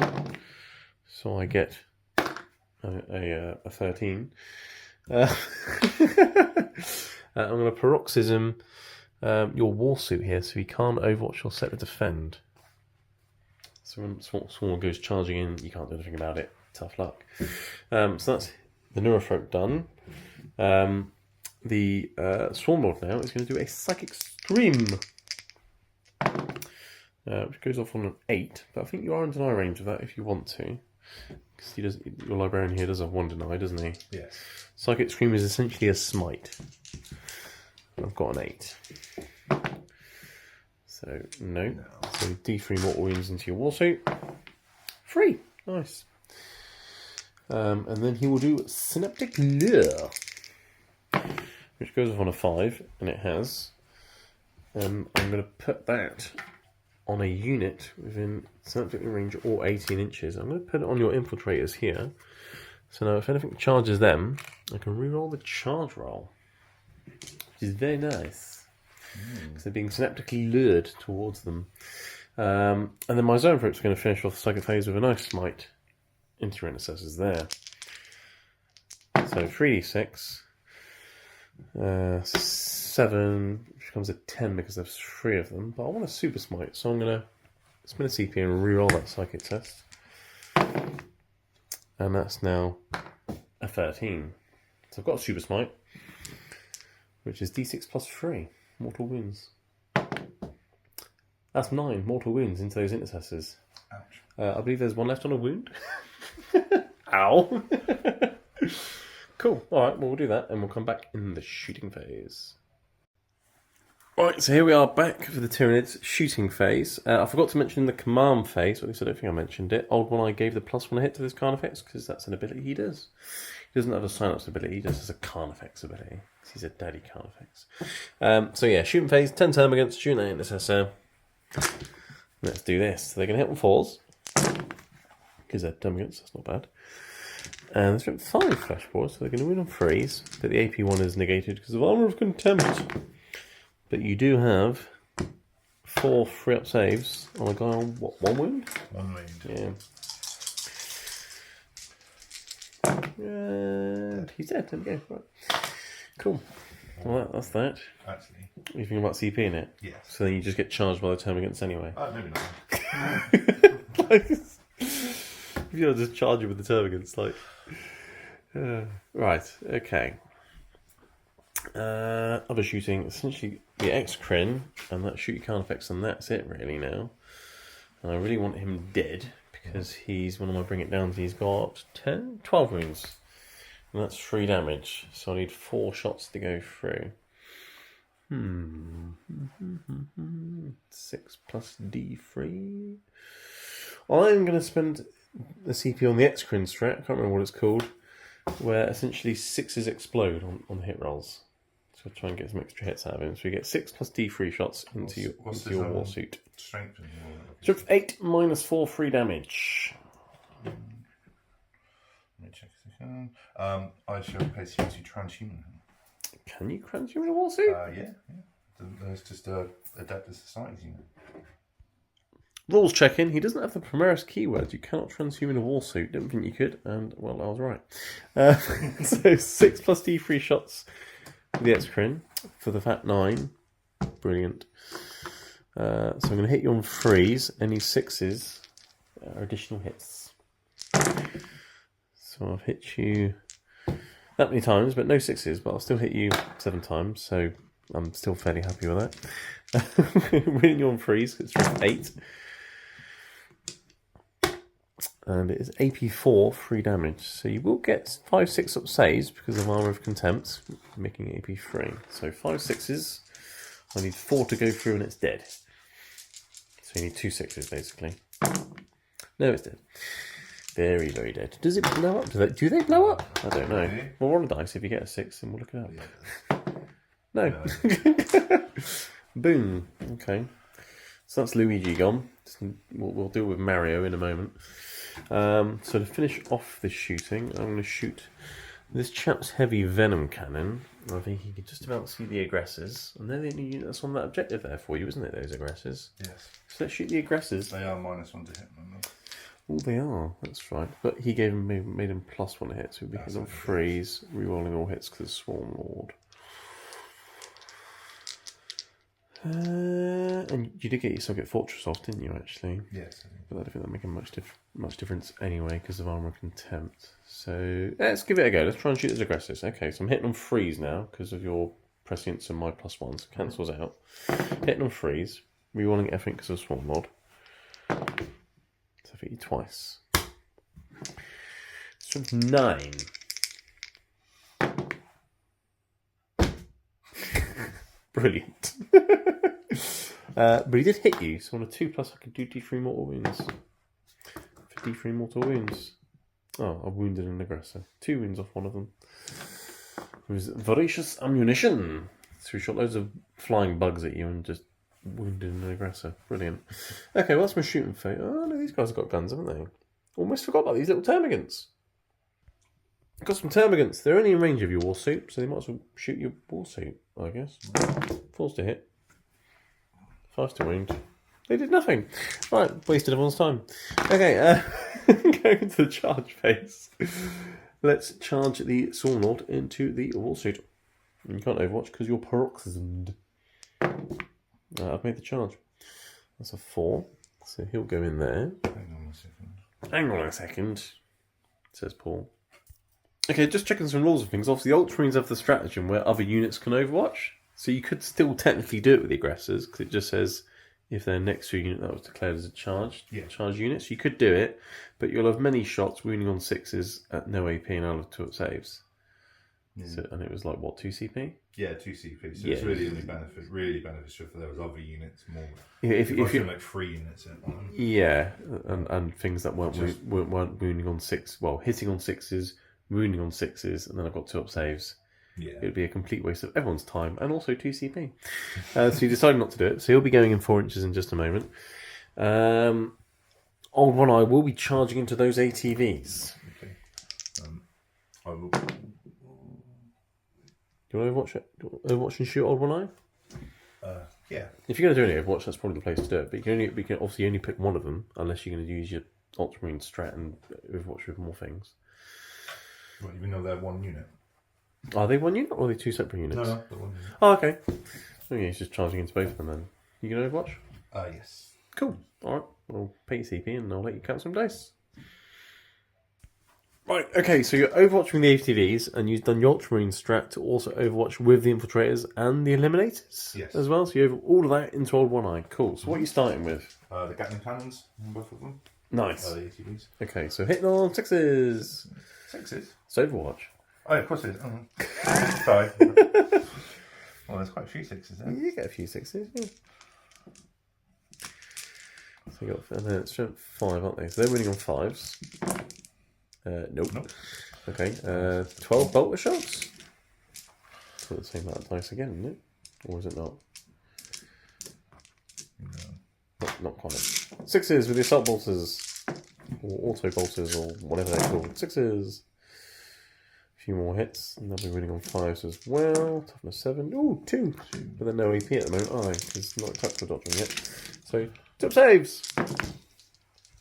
So I get a 13. I'm going to Paroxysm your war suit here, so he can't overwatch or set to defend. So when Swarm goes charging in, you can't do anything about it. Tough luck. So that's the Neurofolk done. The Swarm Lord now is going to do a Psychic Scream, which goes off on an 8. But I think you are in deny range of that if you want to. Because your librarian here does have 1 deny, doesn't he? Yes. Psychic Scream is essentially a smite. I've got an 8. So, no. So D3 mortal wounds into your war suit. 3. Nice. And then he will do Synaptic Lure, which goes off on a 5, and it has. I'm going to put that on a unit within synaptic range or 18 inches. I'm going to put it on your infiltrators here. So now if anything charges them, I can reroll the charge roll, which is very nice. Because they're being synaptically lured towards them. And then my Zone Folk's going to finish off the second phase with a nice smite into your intercessors there. So 3d6, 7, which becomes a 10 because there's 3 of them. But I want a super smite, so I'm going to spin a CP and reroll that psychic test. And that's now a 13. So I've got a super smite, which is d6 plus 3 mortal wounds. That's 9 mortal wounds into those intercessors. Ouch. I believe there's 1 left on a wound. Ow. Cool. Alright, well, we'll do that and we'll come back in the shooting phase. Right, so here we are back for the Tyranids shooting phase. I forgot to mention the command phase, or at least I don't think I mentioned it. Old One Eye gave the +1 hit to this Carnifex because that's an ability he does. He doesn't have a Synapse ability, he just has a Carnifex ability. He's a daddy Carnifex. So yeah, shooting phase, 10 term against shooting at intercessor. Let's do this. So they're going to hit on 4s. Because they're term against, that's not bad. And they've got 5 flash boards, so they're going to win on 3s. But the AP one is negated because of Armour of Contempt. But you do have 4 free-up saves on a guy on, what, 1 wound? 1 wound. Yeah. And he's dead. There we go. Right. Cool. Well, that's that. Actually. You think about CP in it? Yes. So then you just get charged by the term against anyway. Maybe not. If you don't just charge you with the term against, like... right, okay. Other shooting, essentially the X-Crin, and that shoot your Carnifex, and that's it really now. And I really want him dead, because he's one of my bring it downs. He's got 12 wounds, and that's 3 damage, so I need 4 shots to go through. 6 plus D3. I'm going to spend a CP on the X-Crin strat, I can't remember what it's called, where essentially 6s explode on the hit rolls. So try and get some extra hits out of him. So we get 6 plus D3 shots into your war suit. Strength. Strength 8 minus 4 free damage. Let me check if I can. I shall pay CP to transhuman. Can you transhuman a war suit? Yeah. There's just a Adeptus Society unit. Rules check-in. He doesn't have the Primaris keywords. You cannot transhuman a war suit. Didn't think you could, and well, I was right. So 6 plus D3 shots with the X-Crin for the fat 9. Brilliant. So I'm going to hit you on 3s. Any 6s are additional hits. So I've hit you that many times, but no 6s. But I'll still hit you 7 times. So I'm still fairly happy with that. Winning you on 3s. It's just 8. And it is AP4 free damage. So you will get 5 6-up saves because of Armour of Contempt, making AP3. So 5 6s. I need 4 to go through and it's dead. So you need 2 6s basically. No, it's dead. Very, very dead. Does it blow up? Do they blow up? I don't know. Well, roll a dice. If you get a 6, then we'll look it up. No. Boom. Okay. So that's Luigi gone. We'll deal with Mario in a moment. So to finish off this shooting, I'm going to shoot this chap's heavy venom cannon. I think you can just about see the aggressors. And they're the only unit that's on that objective there for you, isn't it, those aggressors? Yes. So let's shoot the aggressors. They are -1 to hit them. Oh, they are. That's right. But he made him +1 to hit, so we'll be hitting on 3s, rerolling all hits because of Swarm Lord. And you did get yourself get Fortress off, didn't you, actually? Yes. But I don't think that making much difference anyway because of Armour Contempt. So let's give it a go. Let's try and shoot as aggressors. Okay, so I'm hitting on freeze now because of your prescience and my +1. So cancels out. Hitting on freeze. Rerolling everything because of Swarm Lord. So I hit you twice. Strength 9. Brilliant. But he did hit you, so on a 2+, I could do D3 mortal wounds. For D3 mortal wounds. Oh, I wounded an aggressor. 2 wounds off one of them. It was voracious ammunition. So we shot loads of flying bugs at you and just wounded an aggressor. Brilliant. Okay, well, that's my shooting fate. Oh, no, these guys have got guns, haven't they? Almost forgot about these little termagants. Got some termagants. They're only in range of your war suit, so they might as well shoot your war suit, I guess. 4's to hit. 5's to wound. They did nothing. Right, wasted everyone's time. Okay, going into the charge phase. Let's charge the Swarm Lord into the war suit. You can't overwatch because you're paroxysmed. I've made the charge. That's a 4. So he'll go in there. Hang on a second. Says Paul. Okay, just checking some rules and things. Obviously, the Ultramarines have the stratagem where other units can overwatch. So you could still technically do it with the aggressors because it just says if they're next to a unit that was declared as a charge unit. So you could do it, but you'll have many shots wounding on 6s at no AP and out of 2 saves. Yeah. So, and it was like, what, 2 CP? Yeah, 2 CP. So it's really only beneficial for those other units more. Yeah, if you like 3 units in on them. Yeah, and things that weren't wounding on 6, well, hitting on 6s, wounding on 6s, and then I've got 2 up saves. Yeah. It would be a complete waste of everyone's time and also 2 CP. So you decided not to do it. So he'll be going in 4 inches in just a moment. Old One Eye will be charging into those ATVs. Okay. I will. Do you want to overwatch and shoot Old One Eye? Yeah. If you're going to do any Overwatch, that's probably the place to do it. But you can obviously only pick one of them unless you're going to use your Ultramarine strat and Overwatch with more things. Well, even though they're 1 unit. Are they 1 unit or are they 2 separate units? No, they're 1 unit. Oh, okay. Okay, he's just charging into both of them then. You going to Overwatch? Yes. Cool. Alright, well, pay your CP and I'll let you count some dice. Right, okay, so you're overwatching the ATVs and you've done your Ultramarine strat to also overwatch with the Infiltrators and the Eliminators as well. So you over all of that into Old One Eye. Cool. So what are you starting with? The Gatling cannons, both of them. Nice. The ATVs. Okay, so hitting on 6s. 6s? It's Overwatch. Oh, yeah, of course it is. Sorry. Well, there's quite a few 6s there. You get a few 6s, yeah. So you got, and then it's 5, aren't they? So they're winning on 5s. Nope. Okay, 12 bolter shots? It's the same amount of dice again, isn't it? Or is it not? No. Not quite. 6s with the assault bolters. Or auto bolters, or whatever they're called. 6s. A few more hits, and they'll be winning on 5s as well. Toughness 7. Ooh, 2. But then no AP at the moment, are they? Because not a touch for dodging yet. So, 2 saves!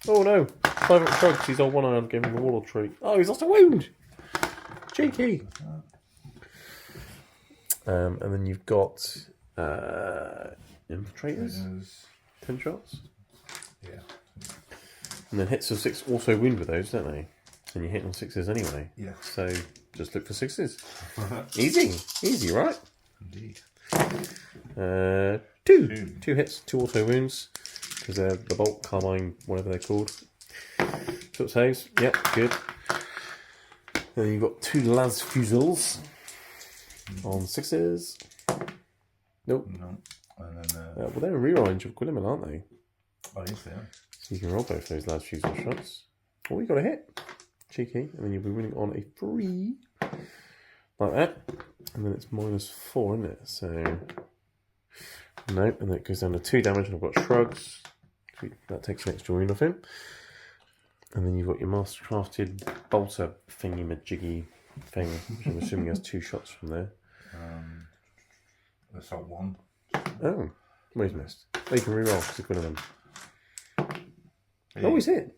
Oh no! 5 up shrugs, he's on 1 eye, I'm giving him a warlord treat. Oh, he's lost a wound! Cheeky! And then you've got Infiltrators. 10 shots. Yeah. And then hits of 6 also wound with those, don't they? And you're hitting on 6s anyway. Yeah. So just look for 6s. Easy, right? Indeed. 2 hits, 2 auto wounds. Because they're the bolt, carbine, whatever they're called. 2 saves. Yep, good. And then you've got 2 las fusils on 6s. Nope. No. And then, well, they're a rearrange of Quilliman, aren't they? Oh, yes, they are. So you can roll both those las fusil shots. Oh, you got a hit. Cheeky. And then you'll be winning on a 3. Like that. And then it's -4, isn't it? So... Nope, and that goes down to 2 damage, and I've got shrugs. That takes an extra wound off him. And then you've got your mastercrafted bolter thingy-majiggy thing, which I'm assuming has 2 shots from there. Assault 1. Oh, well, he's missed. Oh, you can reroll because he's one of them. Oh, he's hit.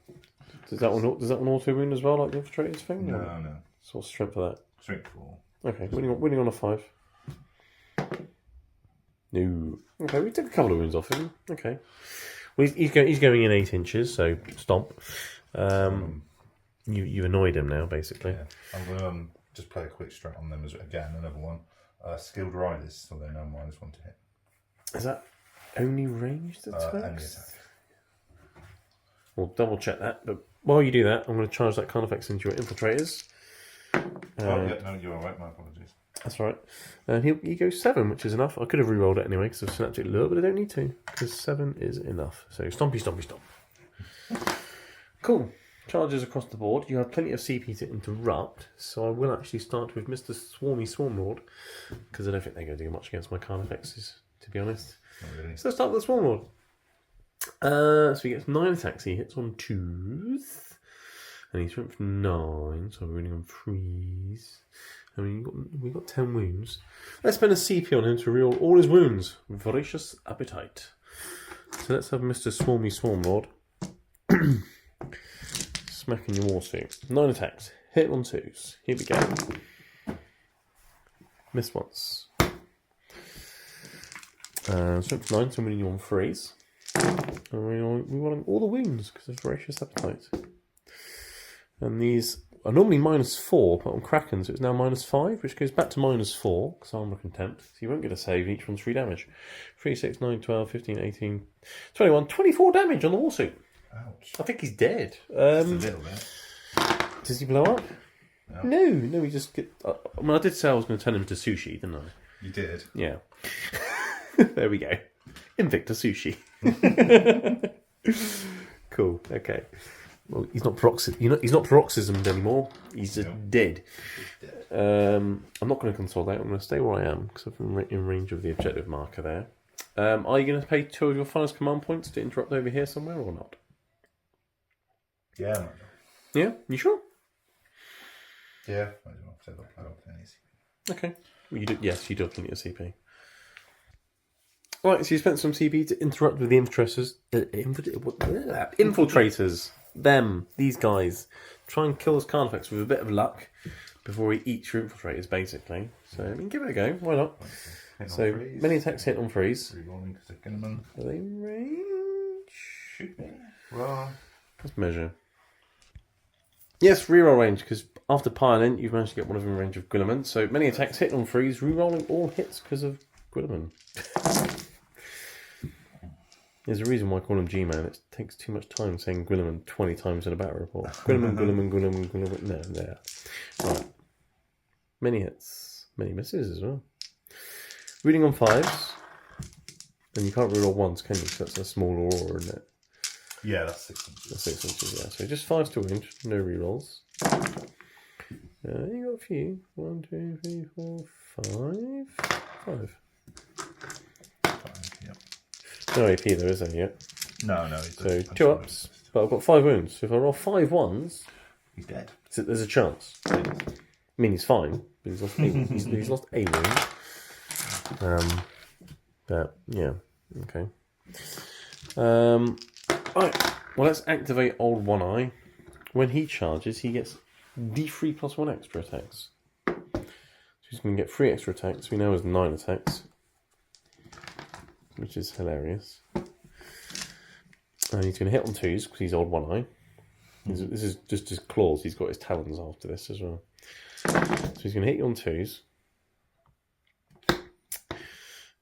Does that one auto wound as well, like the Infiltrators thing? No, no. So what's strength for that? Strength 4. Okay, winning on a 5. No. Okay, we took a couple of wounds off him. Okay. Well, he's going in 8 inches, so stomp. You annoyed him now, basically. Yeah. I'm going to just play a quick strat on them again, another one. Skilled Riders, so they know -1 to hit. Is that only ranged attacks? Only attack. We'll double check that, but while you do that, I'm going to charge that Carnifex into your infiltrators. No, you're alright, my apologies. That's right. And he goes 7, which is enough. I could have re-rolled it anyway because I've snapped it a little, but I don't need to because 7 is enough. So stompy, stompy, stomp. Cool. Charges across the board. You have plenty of CP to interrupt, so I will actually start with Mr. Swarmy Swarmlord because I don't think they're going to do much against my Carnifexes, to be honest. Not really. So let's start with the Swarmlord. So he gets 9 attacks. He hits on 2s, and he's strength 9, so we're running on 3s. I mean, we've got 10 wounds. Let's spend a CP on him to reroll all his wounds. Voracious Appetite. So let's have Mr. Swarmy Swarmlord. Smacking your warsuit. 9 attacks. Hit on 2s. Here we go. Miss once. Strength 9, so I'm winning you on 3s. And we're rolling all the wounds because of Voracious Appetite. And these are normally -4, but on Kraken, so it's now -5, which goes back to -4 because I'm a contempt. So you won't get a save, and each one's 3 damage. 3, 6, 9, 12, 15, 18, 21, 24 damage on the warsuit. Ouch. I think he's dead. Just a little bit. Does he blow up? No, he just get. I mean, I did say I was going to turn him to sushi, didn't I? You did. Yeah. There we go. Invicta sushi. Cool. Okay. Well, he's not he's not paroxysmed anymore. He's just dead. I'm not going to consolidate. I'm going to stay where I am because I'm in range of the objective marker there. Are you going to pay 2 of your finest command points to interrupt over here somewhere or not? Yeah. Yeah. You sure? Yeah. I don't know. I don't think it's Okay. Well, you do. Yes, you do have plenty of CP. Right, so you spent some CP to interrupt with the infiltrators. These guys. Try and kill this Carnifex with a bit of luck before he eats your infiltrators, basically. So, I mean, give it a go. Why not? So, many attacks hit on 3s. Are they in range? Shoot me. Well, let's measure. Yes, reroll range, because after piling, you've managed to get one of them in range of Guilliman. So, many attacks hit on 3s, rerolling all hits because of Guilliman. There's a reason why I call him G-Man. It takes too much time saying Guilliman 20 times in a battle report. Guilliman. No, there. Right. Many hits. Many misses as well. Reading on 5s. And you can't reroll 1s, can you? Because that's a small aurora, isn't it? Yeah, that's 6 inches. That's 6 inches, yeah. So just 5s to wound. No rerolls. You got a few. 1, 2, 3, 4, 5. 5. Yep. No AP though, is there yet? No. So 2 ups, but I've got 5 wounds. So if I roll 5 1s, he's dead. So there's a chance. I mean, he's fine, but he's lost he's lost a wound. But yeah, okay. Right. Well, let's activate Old One Eye. When he charges, he gets D3 plus 1 extra attacks. So he's going to get 3 extra attacks. We know has 9 attacks, which is hilarious. And he's going to hit on 2s because he's Old One Eye. This is just his claws. He's got his talons after this as well. So he's going to hit you on 2s.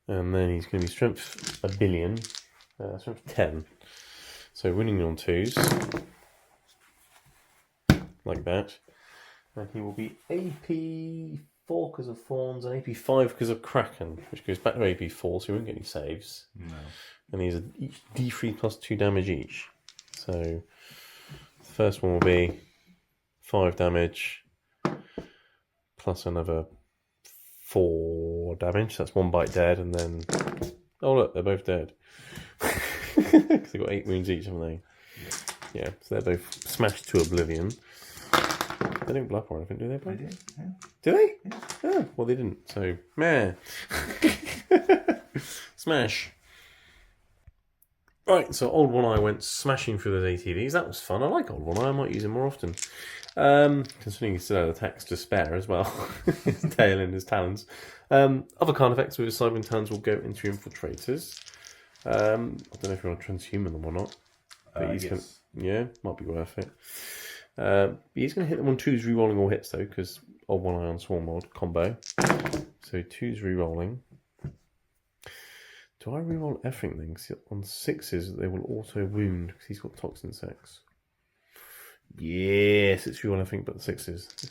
And then he's going to be strength 1 billion. Strength 10. So winning you on 2s. Like that. And he will be AP 4 because of Thorns and AP 5 because of Kraken, which goes back to AP 4, so he won't get any saves. No. And these are each D3 plus 2 damage each. So the first one will be 5 damage plus another 4 damage. That's 1 bite dead, and then oh look, they're both dead because they've got 8 wounds each, haven't they? Yeah, so they're both smashed to oblivion. They don't blow up or anything, do they? They did, yeah. Do they? Yeah. Oh, well, they didn't. So, meh. Smash. Right, so Old One Eye went smashing through those ATVs. That was fun. I like Old One Eye. I might use him more often. Considering he still had attacks to spare as well. His tail and his talons. Other card effects with his cyber talons will go into infiltrators. I don't know if you want to transhuman them or not. But he's yes. yeah, might be worth it. He's going to hit them on 2s rerolling all hits though, because of 1 eye on Swarm Lord combo. So 2s rerolling. Do I reroll everything then? 'Cause on 6s they will auto wound because he's got Toxin Sex. Yes, it's reroll everything but the 6s.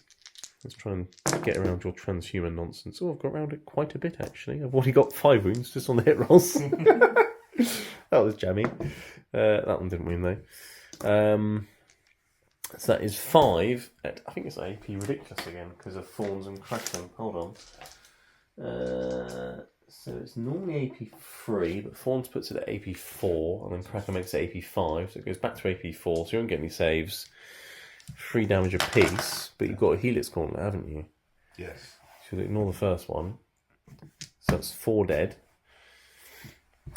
Let's try and get around your transhuman nonsense. Oh, I've got around it quite a bit actually. I've already got 5 wounds just on the hit rolls. That was jammy. That one didn't win though. So that is 5. I think it's AP ridiculous again because of Thorns and Crackling. Hold on. So it's normally AP 3, but Thorns puts it at AP 4, and then Cracker makes it AP 5, so it goes back to AP 4, so you won't get any saves. 3 damage apiece, but you've got a Helix Gauntlet, haven't you? Yes. So ignore the first one. So that's 4 dead.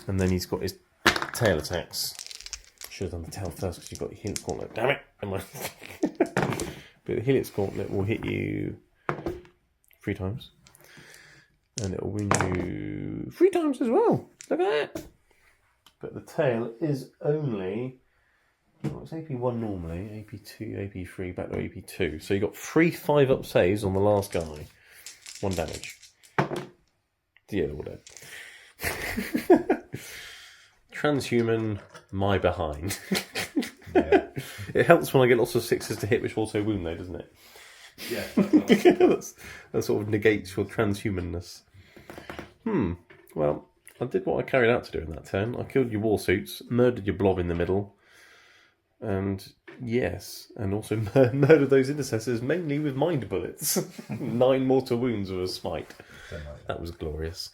And then he's got his tail attacks. Should have done the tail first because you've got your Helix Gauntlet. Damn it! But the Helix Gauntlet will hit you 3 times. And it will wound you 3 times as well. Look at that! But the tail is only... Well, it's AP1 normally, AP2, AP3, back to AP2. So you got 3 5-up saves on the last guy. 1 damage. Yeah, they're all dead. Transhuman, my behind. Yeah. It helps when I get lots of 6s to hit, which also wound though, doesn't it? Yeah. That sort of negates your transhumanness. Well, I did what I carried out to do in that turn. I killed your war suits, murdered your blob in the middle, and yes, and also murdered those intercessors mainly with mind bullets. 9 mortal wounds with a smite. That was glorious.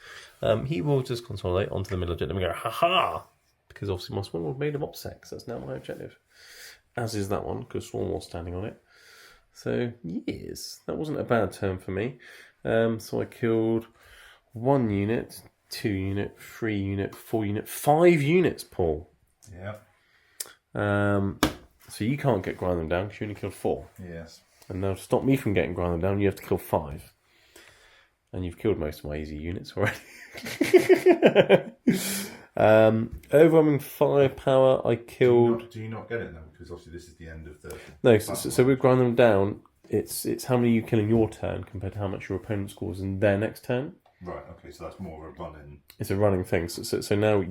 He will just consolidate onto the middle objective and go, ha-ha! Because obviously my Swarm Lord made him OPSEC, so that's now my objective. As is that one, because Swarm Lord's standing on it. So, yes, that wasn't a bad turn for me. So I killed 1 unit, 2 unit, 3 unit, 4 unit, 5 units, Paul. Yeah. So you can't get grind them down because you only killed 4. Yes. And now to stop me from getting grind them down, you have to kill 5. And you've killed most of my easy units already. Overwhelming firepower, I killed... Do you not get it now? Because obviously this is the end of the... No, so we grind them down. It's how many you kill in your turn compared to how much your opponent scores in their next turn. Right, okay, so that's more of a running... It's a running thing. So now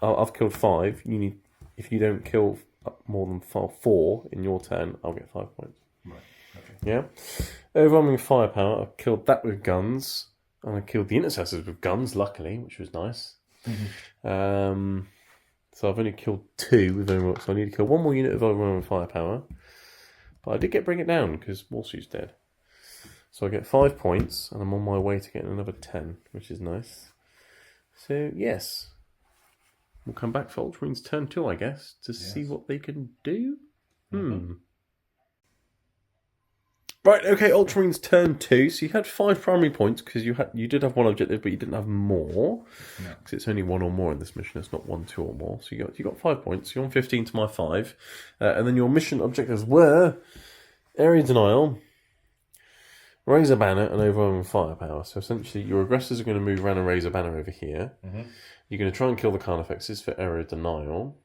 I've killed 5. You need, if you don't kill more than 4 in your turn, I'll get 5 points. Right, okay. Yeah. Overwhelming firepower, I killed that with guns. And I killed the intercessors with guns, luckily, which was nice. Mm-hmm. So I've only killed 2 with overwhelming, so I need to kill 1 more unit of overwhelming firepower. But I did get bring it down because Warsuit's dead. So I get 5 points, and I'm on my way to getting another 10, which is nice. So yes, we'll come back for Ultramarines turn 2, I guess, to see what they can do. Right, okay, Ultramarines turn 2. So you had 5 primary points because you did have 1 objective, but you didn't have more. Because it's only 1 or more in this mission. It's not 1, 2 or more. So you got 5 points. You're on 15 to my 5. And then your mission objectives were area denial, raise a banner, and overwhelming firepower. So essentially, your aggressors are going to move around and raise a banner over here. You're going to try and kill the Carnifexes for area denial,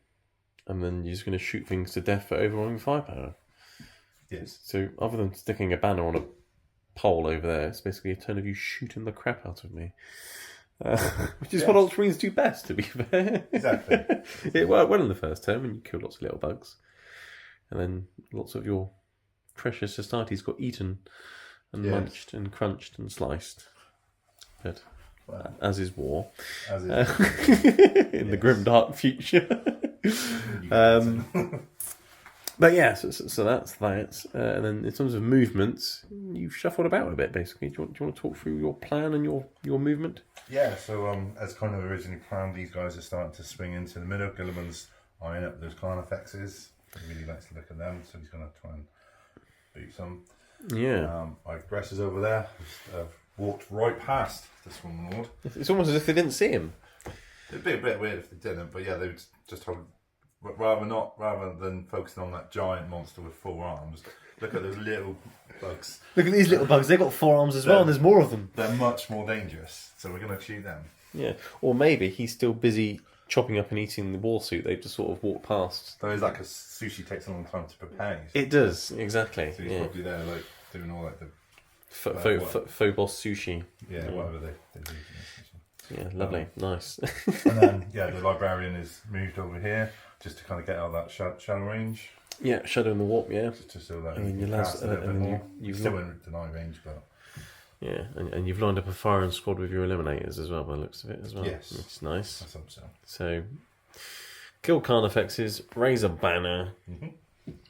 and then you're just going to shoot things to death for overwhelming firepower. Yes. So other than sticking a banner on a pole over there, it's basically a turn of you shooting the crap out of me. Which is what Ultramarines do best, to be fair. Exactly. It worked well in the first turn when you killed lots of little bugs. And then lots of your precious societies got eaten and munched and crunched and sliced. But as is war. As is in the grim dark future. But yeah, so that's that. And then in terms of movements, you've shuffled about a bit, basically. Do you want to talk through your plan and your movement? Yeah, so as kind of originally planned, these guys are starting to swing into the middle. Gilliman's eyeing up those Carnifexes. He really likes to look at them, so he's going to try and boot some. Yeah. My aggressors over there have walked right past the Swarm Lord. It's almost as if they didn't see him. It'd be a bit weird if they didn't, but yeah, they would just have... Rather than focusing on that giant monster with 4 arms, Look at those little bugs. Look at these little bugs. They've got 4 arms as well, and there's more of them. They're much more dangerous, so we're going to shoot them. Yeah. Or maybe he's still busy chopping up and eating the war suit. They've just sort of walked past. Though it's like a sushi takes a long time to prepare. It does, exactly. So he's probably there, like, doing all like the... Phobos sushi. Yeah, whatever they do. Yeah, lovely. Nice. And then, the librarian is moved over here, just to kind of get out of that shadow range. Yeah, shadow in the warp, yeah. Just so that And then you cast a little bit more. you've still in deny range, but... Yeah, and you've lined up a firing squad with your eliminators as well, by the looks of it as well. Yes. Which is nice. I hope so. So, kill Carnifexes, raise a banner,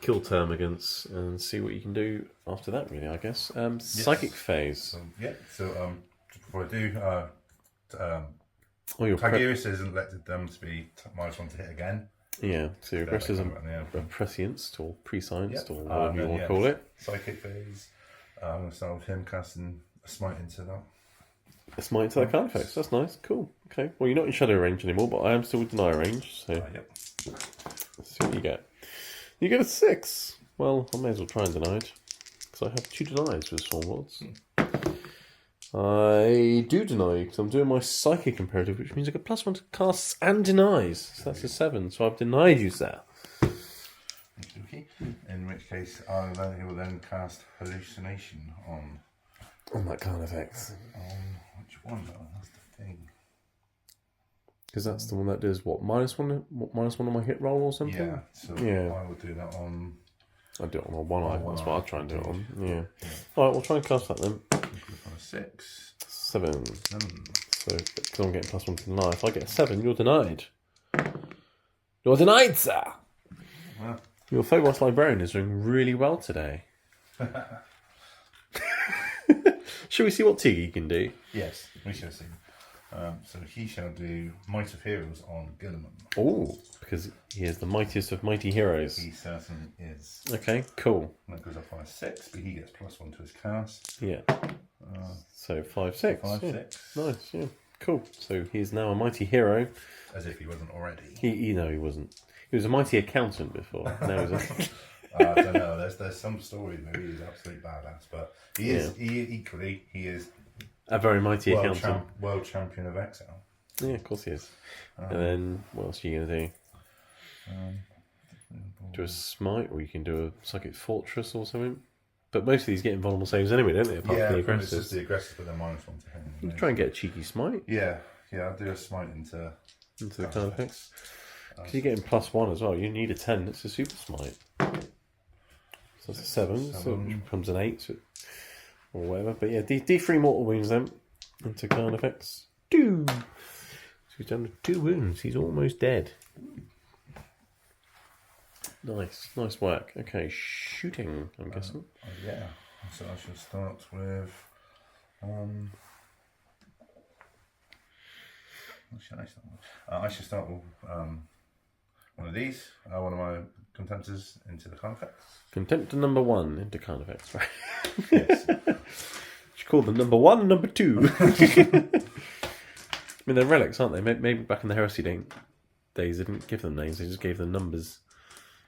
kill Termagants, and see what you can do after that, really, I guess. Psychic phase. So, just before I do, your Tigurius has elected them to be -1 to hit again. Yeah, so your aggressors are prescienced or pre-scienced or whatever you want to call it. Psychic phase. I'm going to start with him casting a smite into that. A smite into that Carnifex, that's nice, cool. Okay, well you're not in shadow range anymore, but I am still deny range, so let's see what you get. You get a 6. Well, I may as well try and deny it, because I have 2 denies with Swarm Lords. I do deny, because I'm doing my Psychic imperative, which means I get +1 to casts and denies. So that's a 7, so I've denied you, sir. Okay. In which case, he will then cast Hallucination on that Carnifex. Which one though? That's the thing. Because that's the one that does what, -1 on my hit roll or something? Yeah, so I will do that on... I'll do it on a 1-eye, that's what I'll try and do it on. Yeah. Alright, we'll try and cast that then. On a 6. 7. So, because I'm getting +1 to deny. If I get a 7, you're denied. You're denied, sir! Well. Your Phobos Librarian is doing really well today. Shall we see what Tiggy can do? Yes, we shall see. So he shall do Might of Heroes on Gilliman. Oh, because he is the mightiest of mighty heroes. He certainly is. Okay, cool. And that goes up by a 6, but he gets +1 to his cast. Yeah. So 5, 6. 5, yeah. 6. Nice, yeah. Cool. So he's now a mighty hero. As if he wasn't already. He wasn't. He was a mighty accountant before. Now he's a... I don't know. There's some stories where he is absolute badass, but he is he is a very mighty accountant. World champion of Exile. Yeah, of course he is. And then what else are you gonna do? Do a smite, or you can do a psychic fortress or something. But most of these get invulnerable saves anyway, don't they? Apart from the aggressors. It's just the aggressors, but they're -1 to him. You can try and get a cheeky smite. Yeah, I'll do a smite into the Carnifex. Because you're getting +1 as well. You need a 10. It's a super smite. So that's a 7. So it becomes an 8 or whatever. But yeah, D3 mortal wounds then into Carnifex. 2. So he's done 2 wounds. He's almost dead. Nice work. Okay, shooting, I'm guessing. Yeah. So I shall start with. What should I start with? I should start with one of these. One of my contemptors into the Carnifex. Contemptor number 1 into Carnifex, right? Yes. You call them number 1 and number 2. I mean, they're relics, aren't they? Maybe back in the Heresy days, they didn't give them names, they just gave them numbers.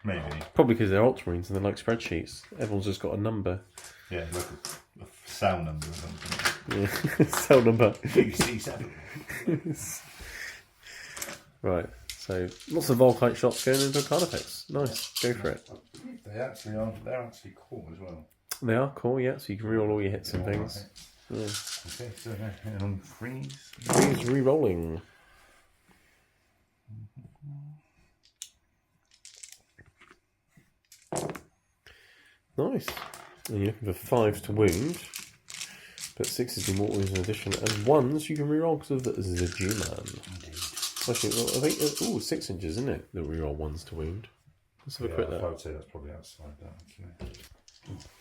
Maybe. Probably because they're Ultramarines and they're like spreadsheets. Everyone's just got a number. Yeah, like a cell number or something. Yeah, cell number. UC7. Right, so lots of Volkite shots going into a Carnifex. Nice, go for it. They're actually cool as well. They are cool, yeah, so you can reroll all your hits and things. Yeah. Okay, so and on freeze. Freeze re-rolling. Nice. And you're looking for 5s to wound. But 6s do mortal wounds in addition. And 1s you can reroll because of the G-Man. Actually, well, I think 6 inches, isn't it? The reroll 1s to wound. Let's have a quick look. I would say that's probably outside that, actually.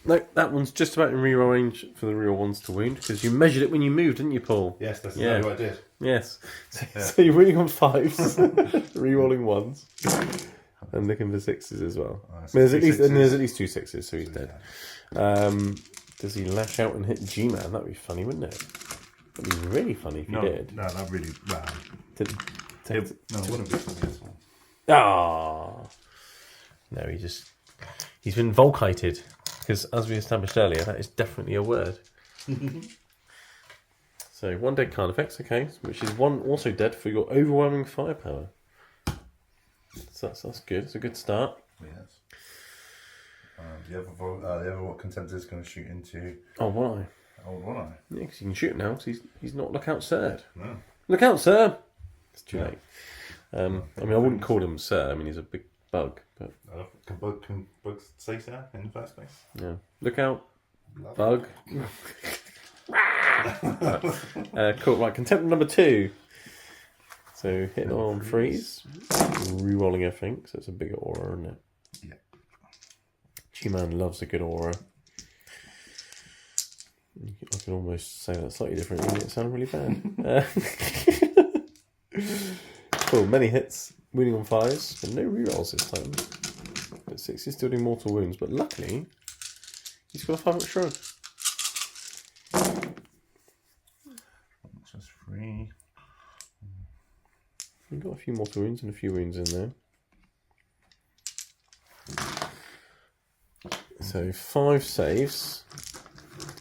No, that one's just about in reroll range for the reroll 1s to wound because you measured it when you moved, didn't you, Paul? Yes, that's exactly what I did. Yes. So you're winning on 5s, rerolling 1s, and looking for 6s as well. There's at least 2 6s, so he's dead. Does he lash out and hit G-Man? That'd be funny, wouldn't it? That'd be really funny if he did. No, that really. Well, it wouldn't be funny as well. Ah, no, he's been Volkited. Because as we established earlier, that is definitely a word. So 1 dead card effects, okay, which is 1 also dead for your overwhelming firepower. So that's good. It's a good start. Yes. The other contender is going to shoot into Oh, one eye. old one eye. Yeah, because you can shoot him now. Because he's not look out, sir. No. Look out, sir. It's too Yeah. late. I mean, I wouldn't call him sir. I mean, he's a big bug, but Can bugs say that in the first place? yeah. Look out, Love bug. Cool. Right, contender number 2. So hitting on freeze, re-rolling everything. So it's a bigger aura, isn't it? Yeah. G-Man loves a good aura. I can almost say that slightly differently, and it sounds really bad. Cool, many hits, winning on 5s, but no rerolls this time. But 6 is still doing mortal wounds, but luckily, he's got a 5-up shrug. Just 3. We've got a few mortal wounds and a few wounds in there. So 5 saves,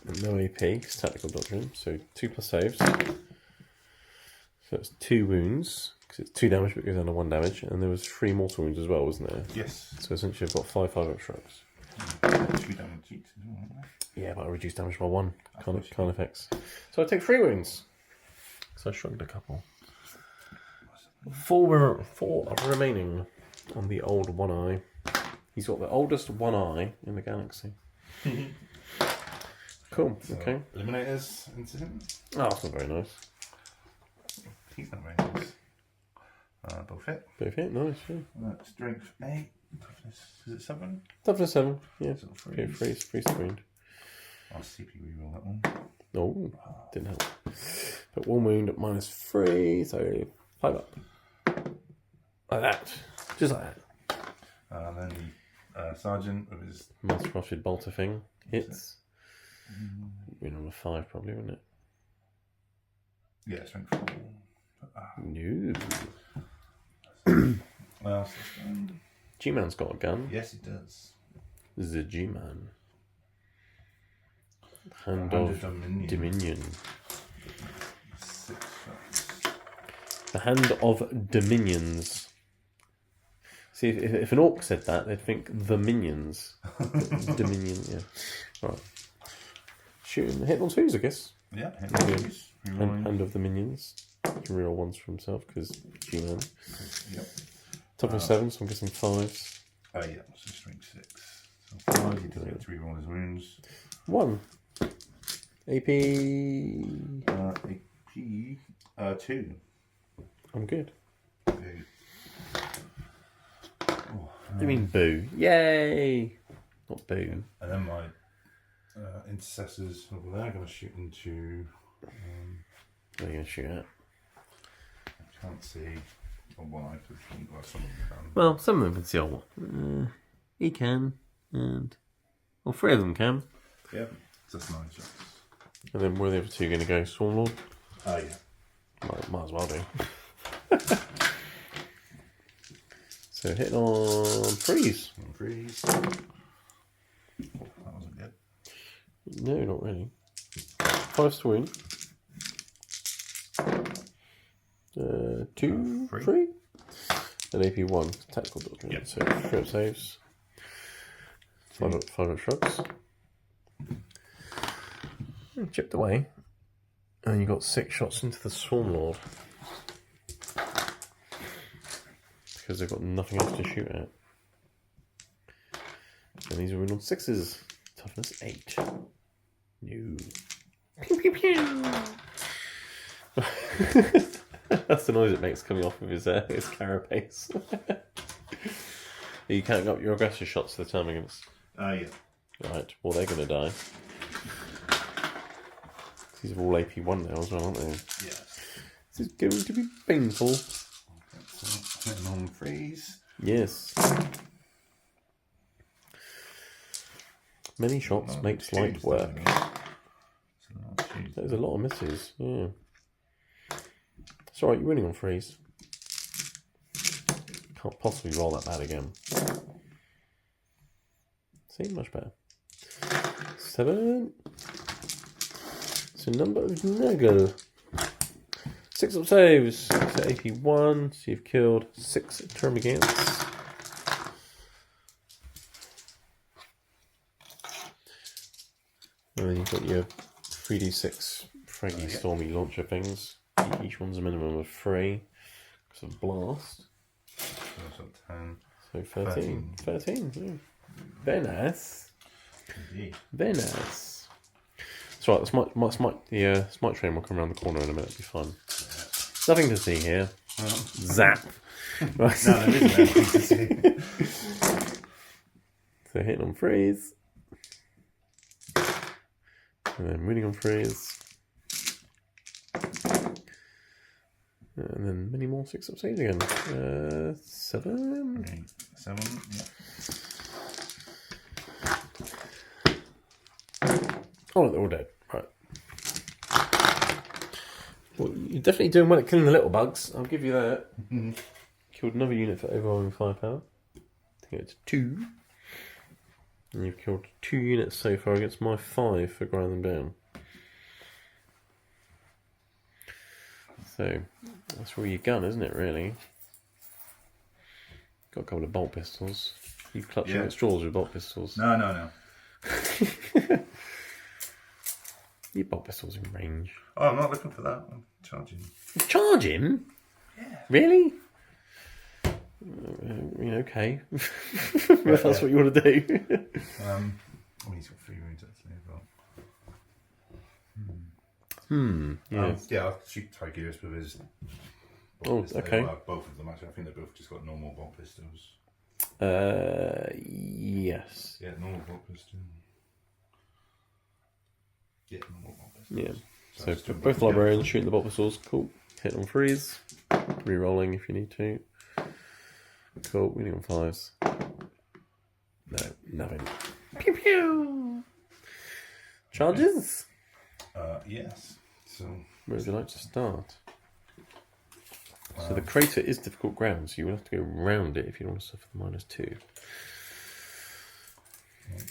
and no AP, it's tactical doctrine, so 2 plus saves. So it's 2 wounds, because it's 2 damage but it goes down to 1 damage, and there was 3 mortal wounds as well, wasn't there? Yes. So essentially I've got 5 5-up shrugs. 2 damage each as well, aren't Yeah, but I reduced damage by 1, kind effects. So I take 3 wounds. So I shrugged a couple. 4 remaining on the old one eye. He's got the oldest one eye in the galaxy. Cool, So, okay. Eliminators into him. Oh, that's not very nice. He's not very nice. Both hit. Both hit, nice, yeah. Strength 8. Toughness, is it 7? Toughness 7, yeah. So Okay, freeze the wound. I'll CP reroll that one. Oh, didn't help. But 1 wound at -3, so 5 up. Like that. Just like that. Then the Sergeant with his... Master Crafted Bolter thing. Hits. Win on a 5 probably, wouldn't it? Yeah, strength 4. No. Well, G-Man's got a gun. yes, he does. The G-Man. Hand Hand of of Dominion. 6 shots. The Hand of Dominions. See, if an orc said that, they'd think the minions. Dominion, yeah. Right. Shooting, hit on 2s, I guess. Yeah, hit Yeah. these. Rerolling. Hand of the Minions. Real ones for himself, because G-Man. Yep. Toughness 7, so I'm guessing 5s. Yeah, so strength 6. So 5, he does get to reroll his wounds. 1. AP. AP 2. I'm good. Okay. Oh, You mean boo? Yay! Not boo. and then my intercessors, well, they're going to shoot into. What are you going to shoot at? I can't see on one eye because some of them can. Well, some of them can see all. He can, and. Well, 3 of them can. Yeah, just 9 shots. And then where are the other 2 going to go? Swarmlord? Oh, yeah. Might as well do. So hit on freeze. On freeze. Oh, that wasn't good. No, not really. 5 swing. 2, 3. 3. And AP 1. Tactical doctrine. Yep. So 3 saves. 5 up shrugs. Chipped away. And you got 6 shots into the Swarmlord. Because they've got nothing else to shoot at. And these are in on 6s. Toughness 8. No. Pew pew pew. That's the noise it makes coming off of his carapace. Are you counting up your aggressor shots for the termagants? Yeah. Right, well they're going to die. These are all AP 1 now as well, aren't they? Yes. This is going to be painful. So, hitting on freeze. Yes. Many shots makes light work. There's a lot of misses, yeah. It's alright, you're winning on freeze. Can't possibly roll that bad again. See, much better. 7. So number of Nuggle. 6 up saves. So AP 1. So you've killed 6 Termagants. And then you've got your 3d6 Fraggy Stormy launcher things. Each one's a minimum of 3. Because of blast. So 13. 13. Yeah. Very nice. Indeed. Very nice. That's right, the smite train will come around the corner in a minute, it'll be fun. Nothing to see here. Zap. Right. No, there isn't anything to see. So hitting on freeze. And then winning on freeze. And then many more 6 up saves again. 7. 7, yeah. Oh, they're all dead. Right. Well, you're definitely doing well at killing the little bugs. I'll give you that. Killed another unit for overwhelming firepower. I think it's 2. And you've killed 2 units so far against my 5 for grinding them down. So, that's really your gun, isn't it, really? Got a couple of bolt pistols. You've clutching at straws with bolt pistols. No. Your bolt pistols in range. Oh, I'm not looking for that. I'm charging. Charging? Yeah. Really? Okay. If that's what you want to do. He's got 3 wounds actually as well. Yeah. Yeah, I'll shoot Tigris with his. Okay. Well, both of them actually. I think they both just got normal bolt pistols. Yes. Yeah, normal bolt pistol. Yeah, normal bolt pistols. Yeah. So both librarians shooting the bolt pistols. Cool. Hit on freeze. Re-rolling if you need to. Cool. Winning on 5s. No, nothing. Pew pew. Charges. Yes. So where would you like to start? So the crater is difficult ground, so you will have to go around it if you don't want to suffer the -2. Okay.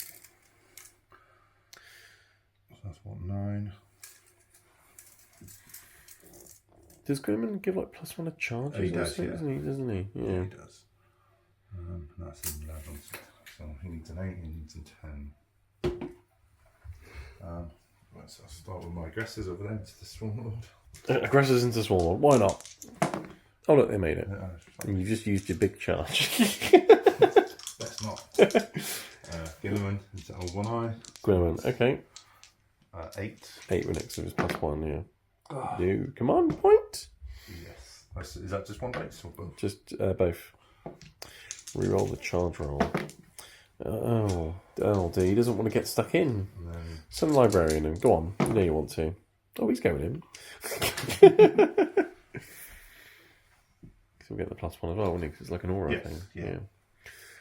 So that's what, 9. Does Goodman give like +1 a charge? He does, yeah. Doesn't he? Yeah, he does. That's 11. So he needs an 8, he needs a 10. Right, so I'll start with my aggressors over there into the Swarmlord. Aggressors into Swarmlord. Why not? Oh look, they made it. Yeah, And you just used your big charge. Let's not. Gilliman into one eye. Goodman, okay. 8. 8 with next to his +1, yeah. You come on, point. Yes. Is that just one dice or both? Just both. Reroll the charge roll. Oh dear, he doesn't want to get stuck in. No. Some librarian him. Go on, you know you want to. Oh, he's going in. So we'll get the +1 as well, won't he? Because it's like an aura thing. Yeah.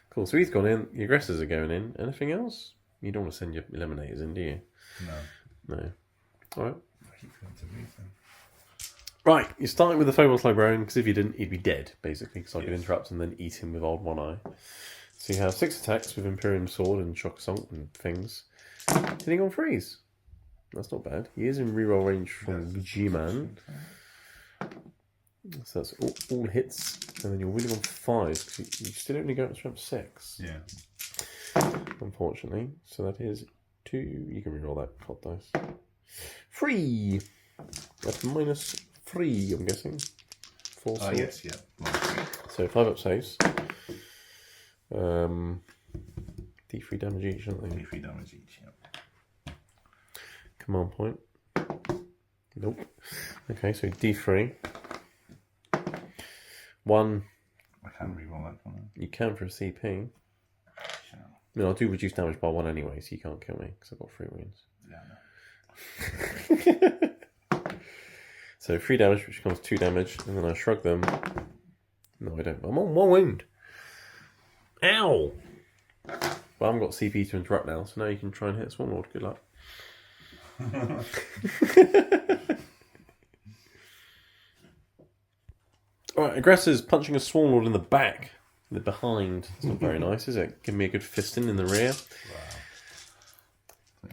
Cool, so he's gone in. The aggressors are going in. Anything else? You don't want to send your eliminators in, do you? No. Alright. I keep going to move them. Right, you're starting with the Phobos Librarian, because if you didn't, he'd be dead, basically, because I could interrupt and then eat him with old one eye. So you have 6 attacks with Imperium Sword and Shock Assault and things. Hitting on freeze. That's not bad. He is in reroll range from G-Man. So that's all hits, and then you're winning on 5, because you still only go up to strength 6. Yeah. Unfortunately. So that is 2. You can reroll that hot dice. 3! That's -3, I'm guessing. 4 swords. Yes, yeah. So 5 up saves. D3 damage each, aren't they? D3 damage each, yeah. Command point. Nope. Okay, so D3. 1. I can reroll that one. You can for a CP. Shall. I mean, I'll do reduced damage by 1 anyway, so you can't kill me, because I've got 3 wounds. Yeah, no. So 3 damage, which becomes 2 damage, and then I shrug them. No, I don't. I'm on 1 wound. Ow! Well, I haven't got CP to interrupt now, so now you can try and hit Swarmlord. Good luck. Alright, aggressors punching a Swarmlord in the back. The behind. It's not very nice, is it? Give me a good fisting in the rear.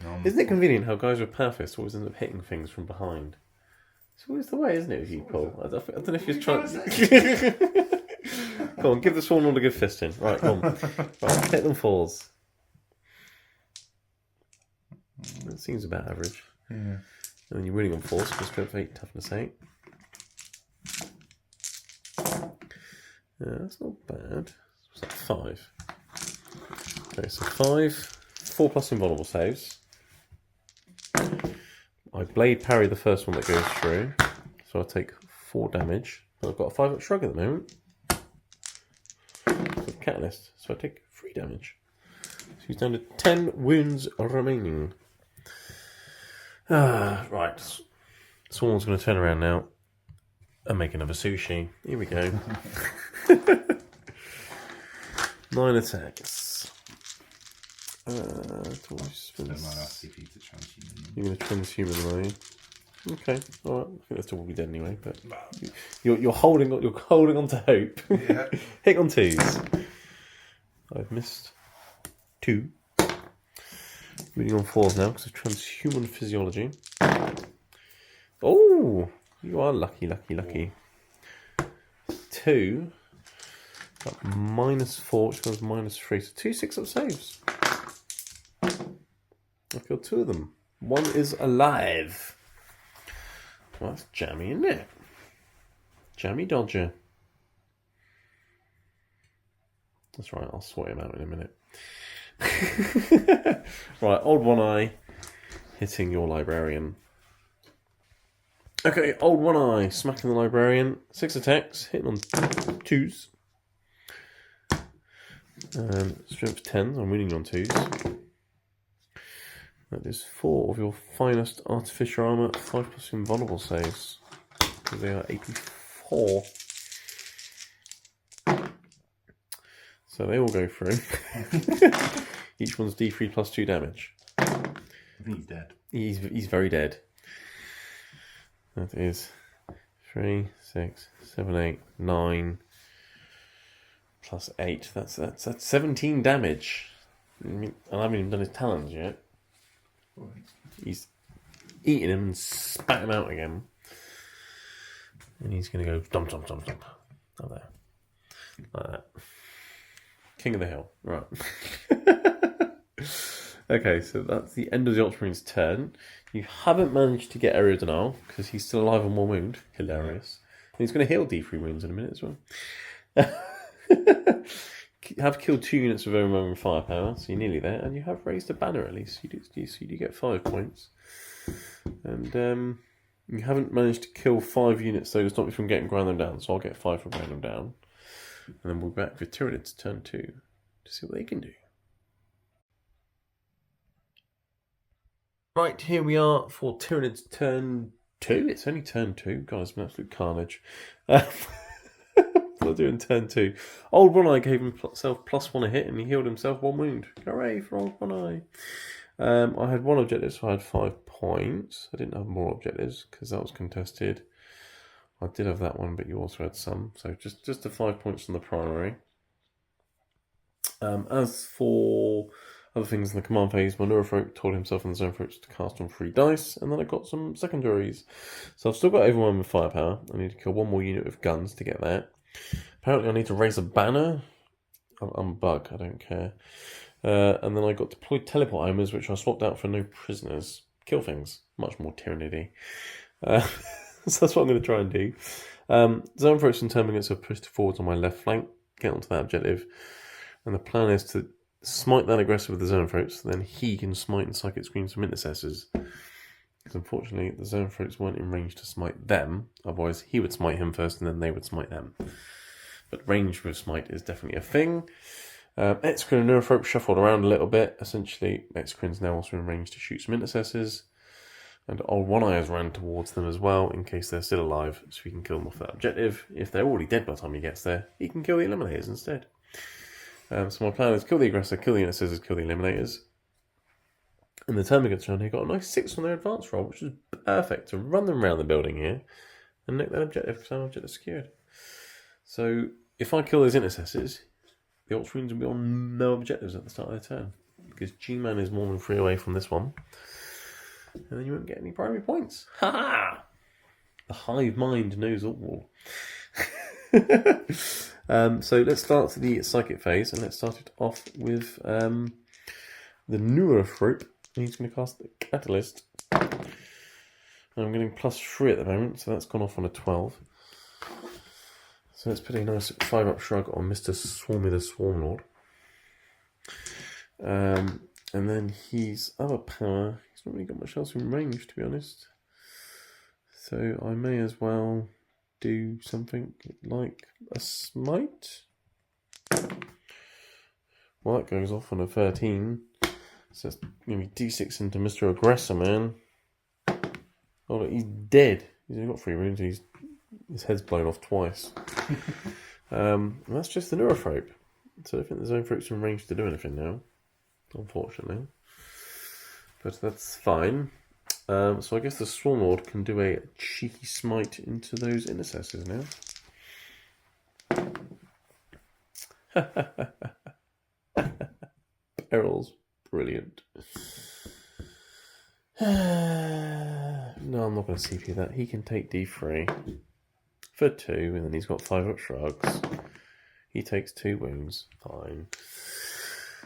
Wow. Isn't it convenient how guys with Powerfist always end up hitting things from behind? It's always the way, isn't it, with you, Paul? I don't know if you're trying to... Go on, give the Swan all a good fisting. Right, come on. Right, hit them fours. That seems about average. Yeah. And then you're winning on fours, because strength 8, toughness 8. Yeah, that's not bad. What's that, 5? Okay, so 5. 4 plus invulnerable saves. I blade parry the first one that goes through, so I take 4 damage. But I've got a 5-up shrug at the moment. So catalyst, so I take 3 damage. So he's down to 10 wounds remaining. Right. Someone's going to turn around now and make another sushi. Here we go. 9 attacks. Spend my CP to transhuman. You're going to transhuman, are you? Okay, all right. I think that's all be dead anyway. But you're holding on to hope. Yeah. Hit on 2s. I've missed 2. Moving on 4s now because of transhuman physiology. Oh, you are lucky. 2. -4, which goes -3. So 2 6-up saves. I've killed 2 of them. 1 is alive. Well, that's jammy, isn't it? Jammy Dodger. That's right, I'll sort him out in a minute. Right, Old One Eye hitting your librarian. Okay, Old One Eye smacking the librarian. 6 attacks, hitting on 2s. Strength 10s, I'm winning on 2s. That is 4 of your finest artificial armour, 5 plus invulnerable saves. Because they are 84. So they all go through. Each one's D3 plus 2 damage. I think he's dead. He's very dead. That is 3, 6, 7, 8, 9 plus 8. That's 17 damage. And I haven't even done his talons yet. He's eating him and spat him out again. And he's going to go dump. Like there. Like that. King of the hill. Right. Okay, so that's the end of the Ultramarines' turn. You haven't managed to get Area Denial because he's still alive on 1 wound. Hilarious. And he's going to heal D3 wounds in a minute as well. Have killed 2 units of overwhelming firepower, so you're nearly there, and you have raised a banner at least. You do get 5 points. And you haven't managed to kill 5 units, though, to stop me from getting ground them down, so I'll get 5 for ground them down. And then we'll be back for Tyranids turn 2 to see what they can do. Right, here we are for Tyranids turn 2. It's only turn 2. God, it's been absolute carnage. I'll do in turn 2. Old One Eye gave himself +1 a hit and he healed himself 1 wound. Hooray for Old One Eye. I had 1 objective, so I had 5 points. I didn't have more objectives because that was contested. I did have that one, but you also had some. So just the 5 points from the primary. As for other things in the command phase, my Neurofolk told himself and the Zone Folks to cast on 3 dice, and then I got some secondaries. So I've still got overwhelming firepower. I need to kill 1 more unit with guns to get that. Apparently I need to raise a banner. I'm a bug, I don't care. And then I got deployed teleport homers, which I swapped out for no prisoners. Kill things. Much more tyrannidy. So that's what I'm going to try and do. Zone Folks and Terminus have pushed forwards on my left flank. Get onto that objective. And the plan is to smite that aggressor with the Zone Folks, then he can smite and psychic screams from intercessors. Because unfortunately, the Zone Folks weren't in range to smite them. Otherwise, he would smite him first, and then they would smite them. But range with smite is definitely a thing. Exocrine and Neurofolk shuffled around a little bit. Essentially, Exocrine's now also in range to shoot some intercessors. And Old One Eye has ran towards them as well, in case they're still alive, so he can kill them off that objective. If they're already dead by the time he gets there, he can kill the Eliminators instead. So my plan is kill the aggressor, kill the intercessors, kill the eliminators. And the Termagants around here got a nice 6 on their advance roll, which is perfect to run them around the building here and nick that objective because that objective is secured. So if I kill those intercessors, the Ultramarines will be on no objectives at the start of their turn. because G-Man is more than 3 away from this one. And then you won't get any primary points. Ha ha! The hive mind knows all. So let's start the psychic phase, and let's start it off with the Neurothrope. He's going to cast the Catalyst. I'm getting +3 at the moment, so that's gone off on a 12. So let's put a nice 5-up shrug on Mr. Swarmy the Swarmlord. And then his other power, he's not really got much else in range, to be honest. So I may as well do something like a Smite. Well, that goes off on a 13. So it's going to be D6 into Mr. Aggressor Man. Oh, look, he's dead. He's only got 3 wounds and his head's blown off twice. And that's just the Neurothrope. So I don't think the Zoanthrope's in range to do anything now, unfortunately. But that's fine. So I guess the Swarmlord can do a cheeky smite into those intercessors now. Peril's brilliant. No, I'm not going to CP that. He can take D3 for 2, and then he's got 5-up shrugs. He takes 2 wounds. Fine.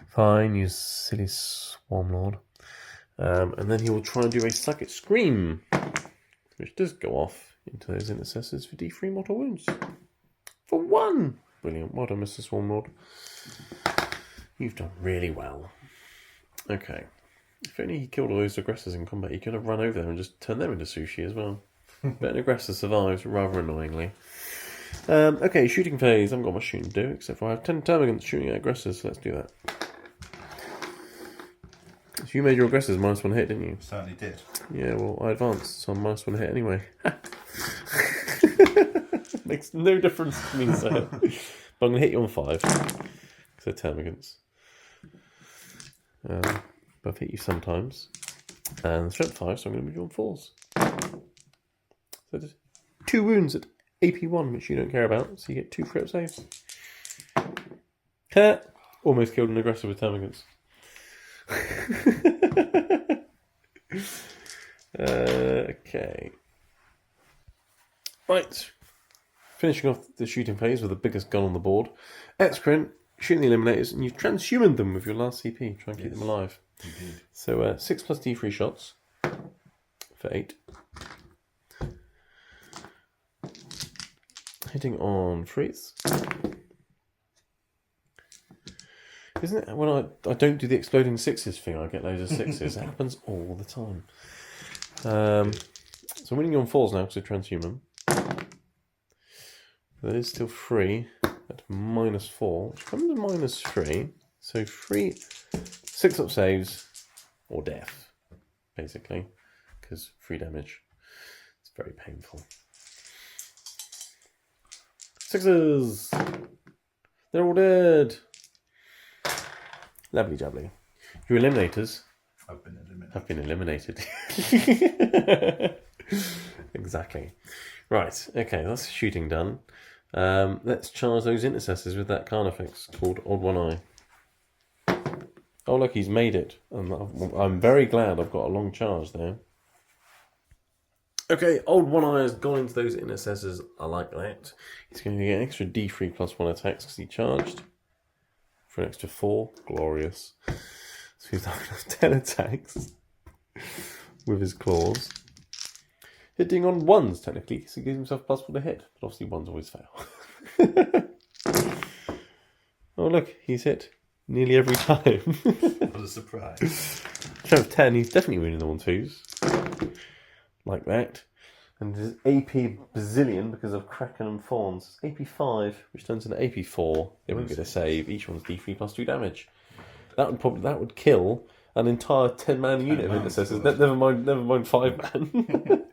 Fine, you silly Swarmlord. And then he will try and do a Psychic Scream, which does go off into those intercessors for D3 mortal wounds. For 1! Brilliant. Well done, Mr. Swarmlord. You've done really well. Okay. If only he killed all those aggressors in combat, he could have run over there and just turned them into sushi as well. But an aggressor survives rather annoyingly. Okay, shooting phase. I haven't got much shooting to do, except for I have 10 termagants shooting at aggressors, so let's do that. So you made your aggressors -1 hit, didn't you? Certainly did. Yeah, well, I advanced, so I'm -1 hit anyway. Makes no difference to me, so. But I'm going to hit you on 5. So termagants. But I've hit you sometimes. And strength 5, so I'm going to move you on 4s. So just 2 wounds at AP1, which you don't care about, so you get 2 crit saves. Almost killed an aggressor with termagants. Okay. Right. Finishing off the shooting phase with the biggest gun on the board. Excrement, shooting the eliminators, and you've transhumaned them with your last CP. Try and keep them alive. Indeed. So 6 plus D3 shots for 8. Hitting on 3s. Isn't it when I don't do the exploding 6s thing, I get loads of 6s. It happens all the time. So I'm winning you on 4s now because I transhuman. That is still 3 at -4, which comes to -3. So 3 6-up saves or death, basically, because 3 damage. It's very painful. 6s! They're all dead! Lovely jubbly. Your eliminators I've been eliminated. have been eliminated. Exactly. Right, okay, that's shooting done. Let's charge those intercessors with that Carnifex called Odd One Eye. Oh, look, he's made it. I'm very glad I've got a long charge there. Okay, Old One Eye has gone into those intercessors. I like that. He's going to get an extra D3 plus 1 attacks because he charged for an extra 4. Glorious. So he's having 10 attacks with his claws. Hitting on 1s, technically, so he gives himself +1 to hit. But obviously 1s always fail. Oh, look, he's hit nearly every time. What a surprise. Strength 10, he's definitely winning them on 2s. Like that. And his AP bazillion because of Kraken and Fawns. AP5, which turns into AP4. They won't get a save. Each one's D3 plus 2 damage. That would kill an entire 10-man unit of intercessors. Never mind 5-man.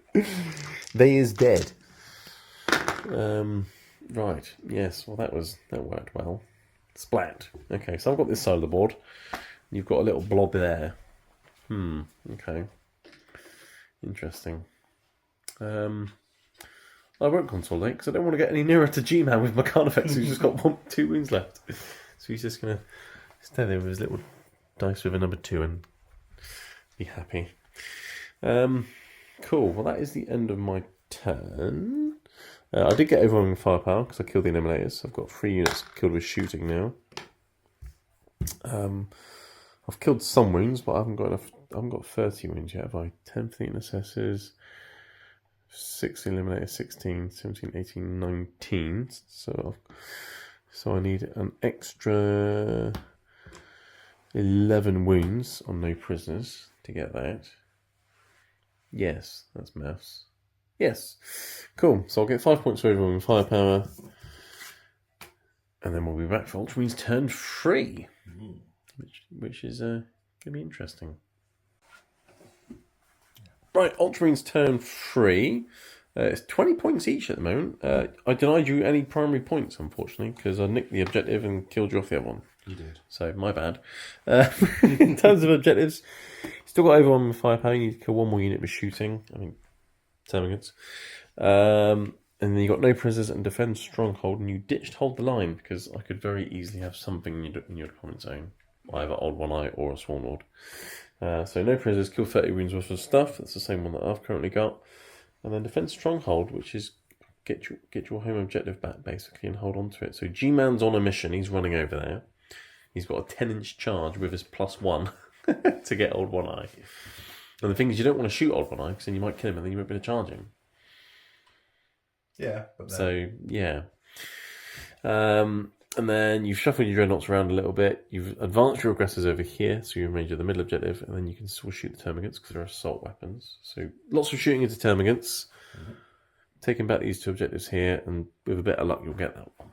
They is dead. Right. Yes. Well, that worked well. Splat. Okay. So I've got this side of the board. You've got a little blob there. Okay. Interesting. I won't consolidate because I don't want to get any nearer to G-Man with my Carnifex who's just got 2 wounds left. So he's just going to stay there with his little dice with a number 2 and be happy. Cool. Well, that is the end of my turn. I did get overwhelming firepower because I killed the eliminators. I've got 3 units killed with shooting now. I've killed some wounds, but I haven't got enough. I haven't got 30 wounds yet. Have I? 10 for the intercessors, 6 eliminators, 16, 17, 18, 19. So I need an extra 11 wounds on no prisoners to get that. Yes, that's maths. Yes. Cool. So I'll get 5 points for overwhelming firepower. And then we'll be back for Ultramarines turn 3. Which is going to be interesting. Right, Ultramarines turn 3. It's 20 points each at the moment. I denied you any primary points, unfortunately, because I nicked the objective and killed you off the other one. You did. So, my bad. In terms of objectives, still got overwhelming firepower. You need to kill 1 more unit with shooting. I mean, termagants. And then you got no prisoners and defend stronghold, and you ditched hold the line because I could very easily have something in your opponent zone, either Old One Eye or a Swarm Lord. So no prisoners, kill 30 wounds worth of stuff. That's the same one that I've currently got. And then defend stronghold, which is get your home objective back basically and hold on to it. So G-Man's on a mission. He's running over there. He's got a 10-inch charge with his +1 to get Old One Eye. And the thing is, you don't want to shoot Old One Eye because then you might kill him and then you won't be able to charge him. Yeah. But So, yeah. And then you've shuffled your dreadnoughts around a little bit. You've advanced your aggressors over here, so you're in range of the middle objective, and then you can still shoot the termagants because they're assault weapons. So lots of shooting into termagants. Mm-hmm. Taking back these 2 objectives here, and with a bit of luck, you'll get that one.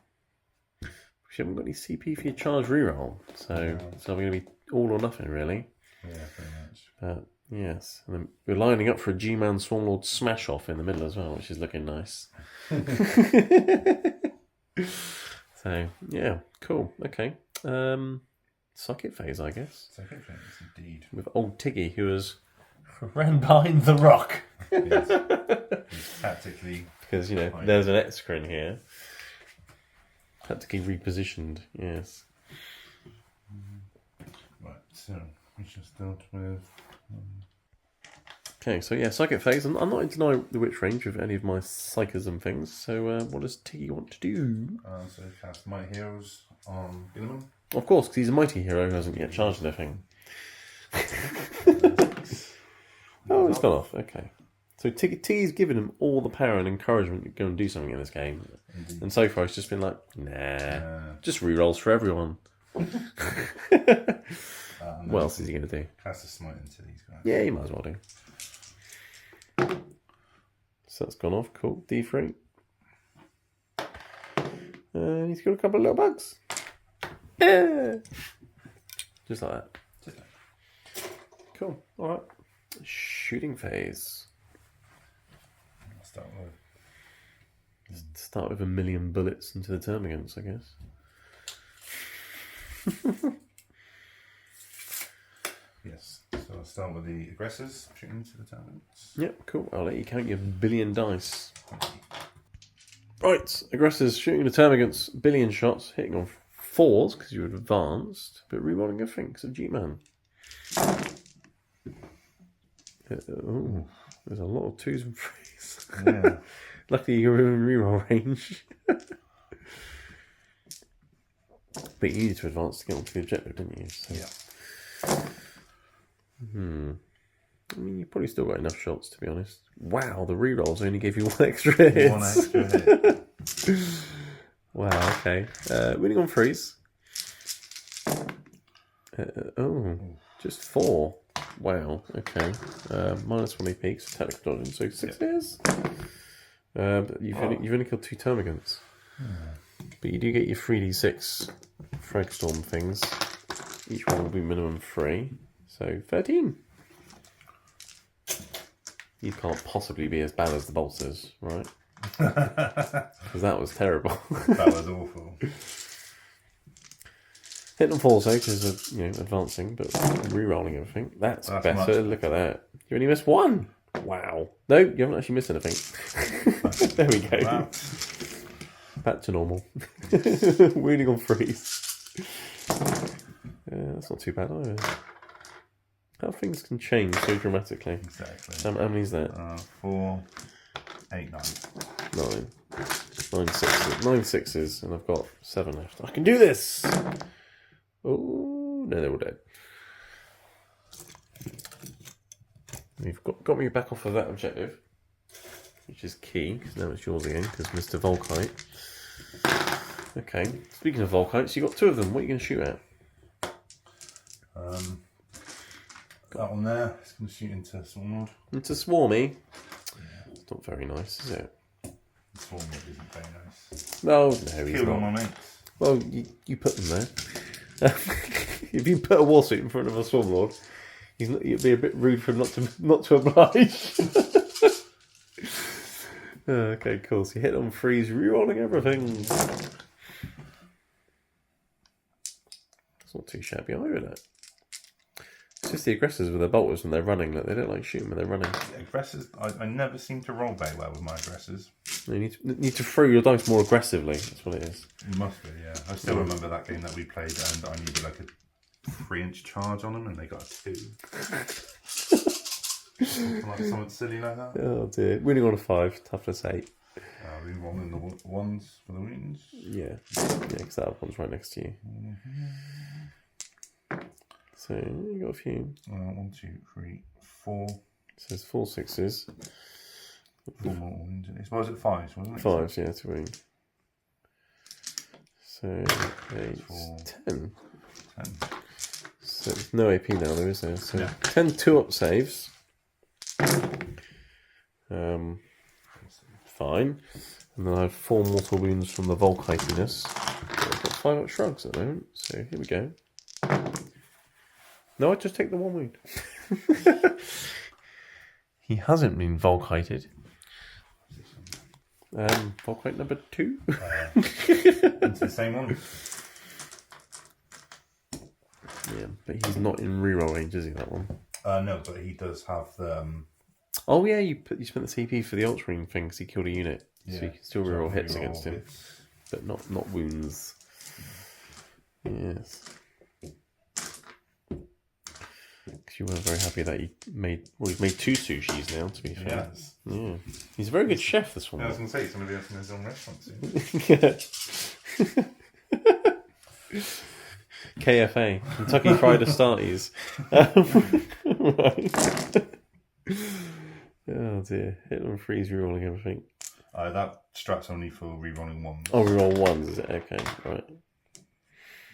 But you haven't got any CP for your charge reroll, so it's going to be all or nothing, really. Yeah, pretty much. But yes, and then we're lining up for a G-Man Swarmlord smash off in the middle as well, which is looking nice. So, yeah, cool. Okay. Socket phase, I guess. Socket phase, indeed. With old Tiggy, who has ran behind the rock. Yes. He's tactically... Because, there's an Exca in here. Tactically repositioned, yes. Right, so we should start with... Okay, so yeah, Psychic Phase. I'm not in deny the Witch range with any of my Psychers and things, so what does Tiggy want to do? So cast Mighty Heroes on Gilliman. Of course, because he's a mighty hero who hasn't yet charged anything. Oh, it's gone off, okay. So Tiggy's given him all the power and encouragement to go and do something in this game. Indeed. And so far it's just been like, nah, just rerolls for everyone. What else is he going to do? Cast a Smite into these guys. Yeah, he might as well do. So that's gone off. Cool. D3. And he's got a couple of little bugs. Yeah. Just like that. Just like that. Cool. All right. Shooting phase. I'll start with... Start with 1,000,000 bullets into the termagants, I guess. Yes. So I'll start with the aggressors shooting into the targets. Yep, cool. I'll let you count your 1,000,000,000 dice. Right, aggressors shooting the termagants, 1,000,000,000 shots, hitting on 4s because you had advanced, but rerolling everything because of G-Man. Oh, there's a lot of 2s and 3s. Yeah. Luckily you're in reroll range. But you needed to advance to get onto the objective, didn't you? So. Yeah. I mean, you probably still got enough shots, to be honest. Wow, the rerolls only gave you 1 extra hit. 1 extra hit. Wow, okay. Winning on 3s. Just 4. Wow, okay. -1 AP, so technical dodging, so 6 hits. But you've only killed 2 termagants. But you do get your 3d6 fragstorm things. Each one will be minimum 3. So 13. You can't possibly be as bad as the bolsters, right? Because that was terrible. That was awful. Hitting on 4s though, because advancing, but re-rolling everything. That's better. Look at that. You only missed 1. Wow. No, you haven't actually missed anything. There we go. Wow. Back to normal. Wheeling on 3s. that's not too bad either. How things can change so dramatically. Exactly. How many is that? 4, 8, 9. 9. 9 sixes, and I've got 7 left. I can do this! Oh, no, they're all dead. You've got me back off of that objective, which is key, because now it's yours again, because Mr. Volkite. Okay, speaking of Volkites, you've got 2 of them. What are you going to shoot at? That one there, it's going to shoot into Swarmlord. Into Swarmy? Yeah. It's not very nice, is it? Swarmlord isn't very nice. No, he's Killed all not. my mates. Well, you put them there. If you put a war suit in front of a Swarmlord, it'd be a bit rude for him not to oblige. Okay, cool. So you hit on 3s, rerolling everything. It's not too shabby either, that. It's just the aggressors with their bolters when they're running that they don't like shooting when they're running. The aggressors, I never seem to roll very well with my aggressors. You need to throw your dice more aggressively. That's what it is. It must be, yeah. I still remember that game that we played, and I needed like a 3-inch charge on them, and they got a 2. Something silly like that. Oh dear. Winning on a 5, toughness 8. We rolling the ones for the wounds. Yeah, because that one's right next to you. So you got a few. 1, 2, 3, 4. So there's 4 6s. 4 more wounds. What was it? 5s, wasn't it? 5s, yeah, to wound. So 8, 10. 10. So there's no AP now, there is there? So Yeah. 10 2-up saves. Fine. And then I have 4 mortal wounds from the Volkitiness. I've got 5 up shrugs at the moment, so here we go. No, I just take the 1 wound. He hasn't been Volkited. Volkite number 2. It's the same one. Yeah, but he's not in reroll range, is he, that one? No, but he does have the... Oh yeah, you spent the CP for the Ultramarine thing because he killed a unit. Yeah, So you can still reroll hits against him. But not wounds. Yes. Because you weren't very happy that he's made 2 sushis now, to be fair. Yes. Yeah. He's a very good chef, this one. I was going to say, somebody else in his own restaurant soon. Yeah. KFA, Kentucky Fried Astartes. Right. Oh dear. Hit on 3s, rerolling everything. That strat's only for rerolling 1s. Oh, reroll 1s, is it? Okay, right.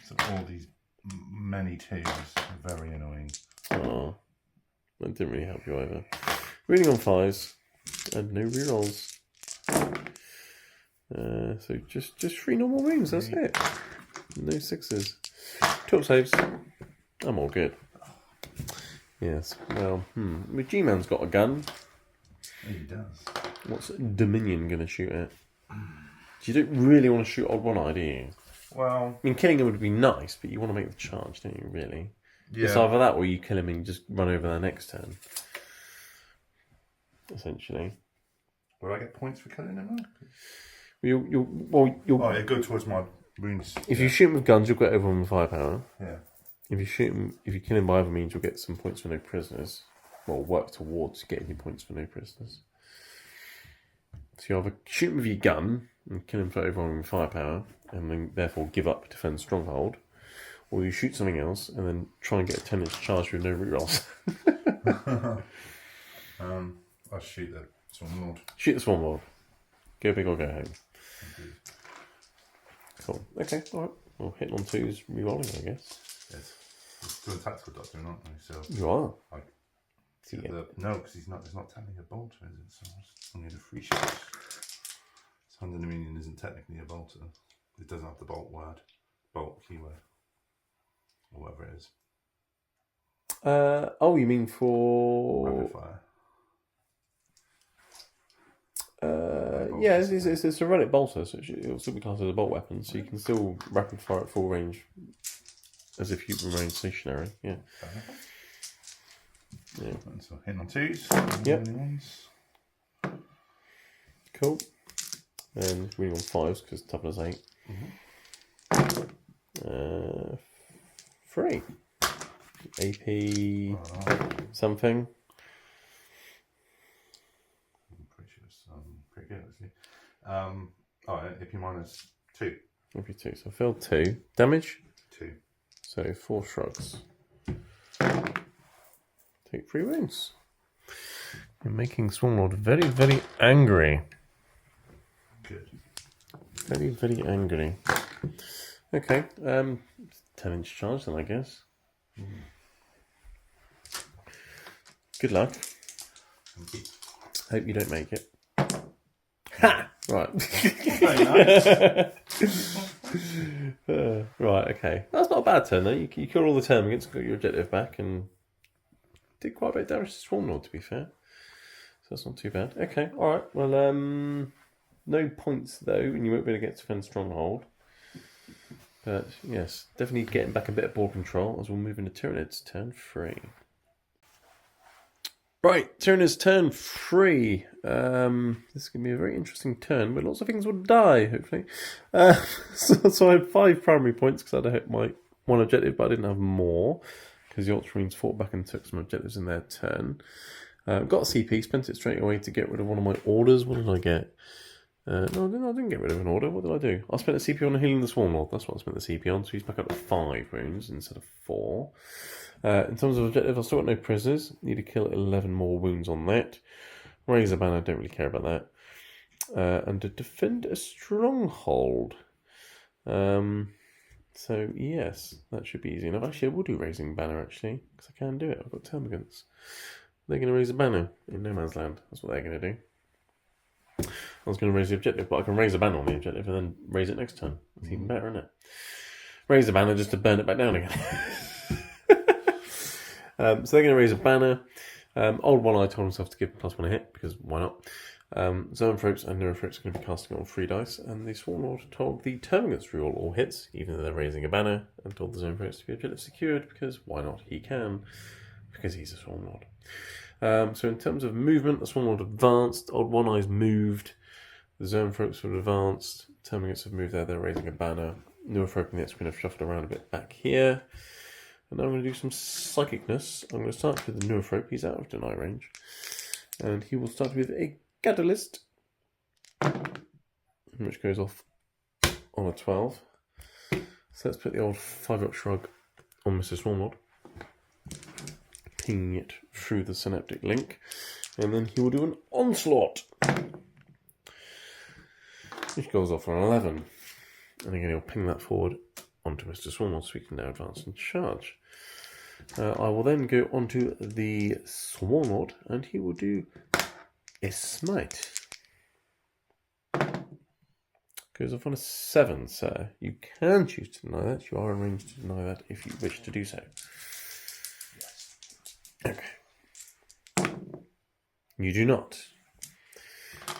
So all these many 2s are very annoying. Oh, that didn't really help you either. Reading on 5s and no rerolls. So just 3 normal wounds. That's it. No 6s. 2 up saves. I'm all good. Yes. Well, G-Man's got a gun. He does. What's Dominion going to shoot at? You don't really want to shoot odd one-eye, do you? Well, I mean, killing him would be nice, but you want to make the charge, don't you, really? yeah. It's either that or you kill him and you just run over their next turn. Essentially. Will I get points for killing him? You'll Oh, yeah, go towards my wounds. if you shoot him with guns, you'll get over him with firepower. Yeah. If you kill him by other means, you'll get some points for no prisoners. Well, work towards getting your points for no prisoners. So you either shoot him with your gun and kill him for overwhelming firepower, and then therefore give up defend stronghold, or you shoot something else and then try and get a 10-inch charge with no rerolls. I'll shoot the Swarmlord. Shoot the Swarmlord. Go big or go home. Cool. Okay, alright. Well, hitting on 2s, rerolling, I guess. Yes. We're doing tactical doctor, aren't we? So You are. no, because it's not technically a bolter, is it? So it's only the 3 shots. So the Dominion isn't technically a bolter. It doesn't have the bolt keyword, or whatever it is. Oh, you mean for... Rapid fire. Yeah, it's a relic bolter, so it'll still be classed as a bolt weapon, so you can still rapid fire at full range as if you remain stationary. Yeah. Yeah. And so hitting on 2s. Yep. Ones. Cool. And winning on 5s because toughness 8. free. AP something. I'm pretty sure it's pretty good actually. AP minus 2. AP 2. So failed 2. Damage? 2. So 4 shrugs. Take 3 wounds. You're making Swarmlord very, very angry. Good. Very, very angry. Okay. 10-inch charge then, I guess. Good luck. Thank you. Hope you don't make it. Ha! Right. Very nice. Right, okay. That's not a bad turn, though. You killed all the termagants, got your objective back, and did quite a bit of damage to Swarmlord, to be fair. So that's not too bad. Okay, alright. Well, no points, though, and you won't be able to get to defend Stronghold. But, yes, definitely getting back a bit of board control as we'll move into Tyranids turn 3. Right, Tyranids turn 3. This is going to be a very interesting turn, but lots of things will die, hopefully. So I had 5 primary points because I had my one objective, but I didn't have more because the Ultramarines fought back and took some objectives in their turn. Got a CP, spent it straight away to get rid of one of my orders. What did I get? No, I didn't get rid of an order. What did I do? I spent a CP on healing the Swarmlord. That's what I spent the CP on. So he's back up to 5 wounds instead of 4. In terms of objective, I've still got no prisoners. Need to kill 11 more wounds on that. Raise a banner, don't really care about that. And to defend a stronghold. So, yes, that should be easy enough. Actually, I will do raising banner, actually, because I can do it. I've got termagants. They're going to raise a banner in no man's land. That's what they're going to do. I was going to raise the objective, but I can raise a banner on the objective and then raise it next turn. It's even better, isn't it? Raise a banner just to burn it back down again. So they're going to raise a banner. Old One Eye told himself to give +1 a hit, because why not? Zoanthropes and Neurothropes are going to be casting on 3 dice, and the Swarmlord told the Termagants to roll all hits, even though they're raising a banner, and told the Zoanthropes to be objective secured, because why not? He can, because he's a Swarmlord. So in terms of movement, the Swarmlord advanced, Old One Eye's moved, the Zoanthropes have advanced, Termagants have moved there, they're raising a banner, Neurothrope and the X-Queen have shuffled around a bit back here. And now I'm going to do some psychicness. I'm going to start with the Neurothrope, he's out of deny range. And he will start with a Catalyst, which goes off on a 12. So let's put the old 5-up shrug on Mr. Swarmlord. Ping it through the synaptic link. And then he will do an Onslaught, which goes off on 11. And again, he'll ping that forward onto Mr. Swarmlord so we can now advance and charge. I will then go onto the Swarmlord and he will do a Smite. Goes off on a 7, sir. You can choose to deny that. You are in range to deny that if you wish to do so. Okay. You do not.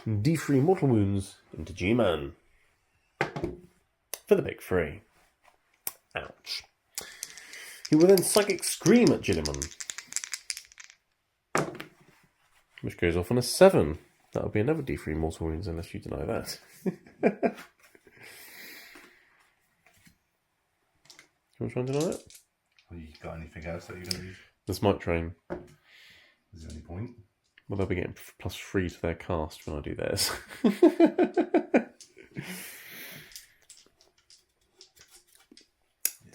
D3 mortal wounds into G-Man. For the big 3. Ouch. He will then Psychic Scream at Gilliman, which goes off on a 7. That'll be another D3 mortal wounds unless you deny that. You want to try and deny it? Have you got anything else that you're going to use? The Smite Train. Is there any point? Well, they'll be getting +3 to their cast when I do theirs.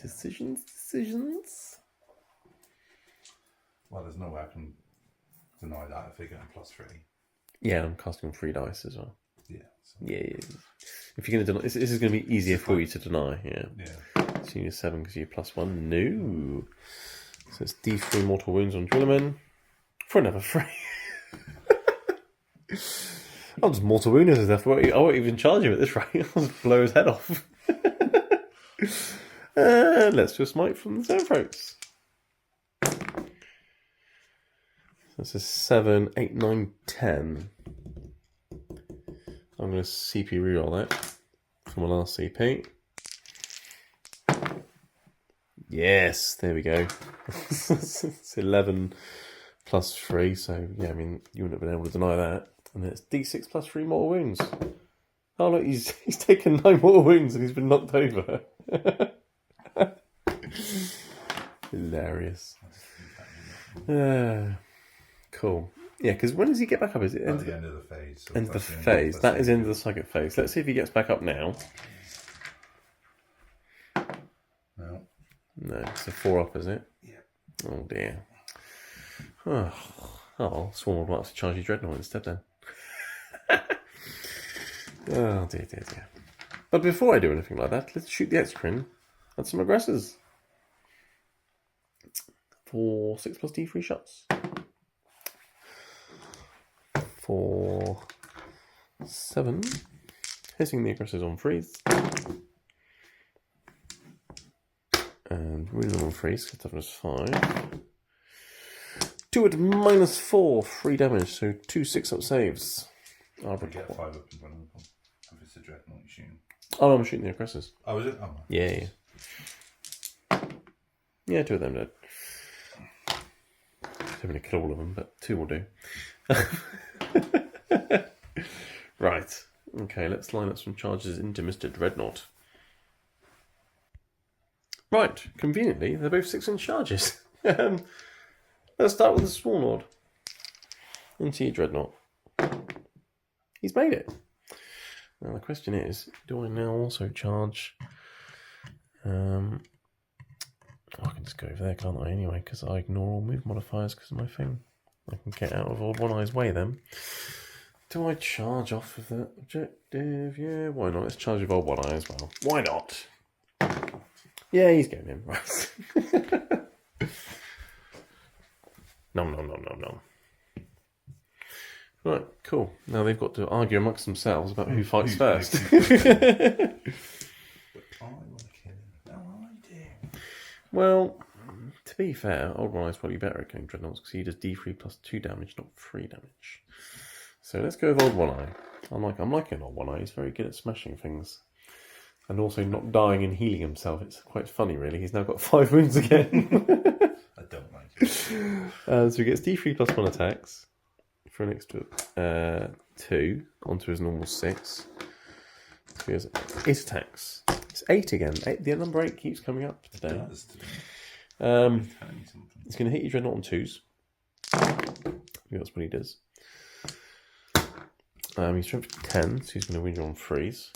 Decisions. Well, there's no way I can deny that if they're getting +3. Yeah, I'm casting on 3 dice as well. Yeah. So. Yeah. If you're going to deny, this is going to be easier for you to deny. Yeah. Yeah. So you need 7 because you're +1. No. So it's D3 mortal wounds on Drillerman for another 3. I'll just mortal wound his death. I won't even charge him at this rate. I'll just blow his head off. Let's just smite from the Zoanthropes. That's a 7, 8, 9, 10. I'm going to CP reroll that for my last CP. Yes, there we go. It's 11 plus 3, so yeah, I mean, you wouldn't have been able to deny that. And then it's D6 plus 3 mortal wounds. Oh look, he's taken 9 mortal wounds and he's been knocked over. Hilarious. Cool. Yeah, because when does he get back up? Is it At the end of the phase. So end of the that's phase? That is the end of the psychic phase. Let's see if he gets back up now. No. No, it's a 4 up, is it? Yeah. Oh dear. Oh, Swarm would like to charge you Dreadnought instead then. Oh dear. But before I do anything like that, let's shoot the Exocrine at some aggressors. For 6 plus D3 shots. For 7. Hitting the aggressors on freeze. And wounding them on freeze, so toughness 5. 2 at -4, 3 damage, so 2 6-up saves. You get 5 up and run up. If it's a Dreadnought, you shoot. Oh, no, I'm shooting the aggressors. Oh, is it? Oh, Yeah. Yeah, 2 of them dead. I'm going to kill all of them, but 2 will do. Right. Okay, let's line up some charges into Mr. Dreadnought. Right, conveniently, they're both 6-inch charges. Let's start with the Swarm Lord. Into your Dreadnought. He's made it. Now the question is, do I now also charge... I can just go over there, can't I, anyway, because I ignore all move modifiers because of my thing. I can get out of Old One Eye's way then. Do I charge off of that objective? Yeah, why not? Let's charge with Old One Eye as well. Why not? Yeah, he's going in. Right. Nom. Right, cool. Now they've got to argue amongst themselves about who fights first. Well, to be fair, Old One Eye's probably better at killing Dreadnoughts because he does D3 plus 2 damage, not 3 damage. So let's go with Old One Eye. I'm liking Old One Eye. He's very good at smashing things. And also not dying and healing himself. It's quite funny, really. He's now got 5 wounds again. I don't like it. So he gets D3 plus 1 attacks for an extra 2 onto his normal 6. So he has 8 attacks. It's 8 again. The number 8 keeps coming up today. He's going to hit your Dreadnought on 2s. That's what he does. He's strength 10, so he's going to wound you on 3s.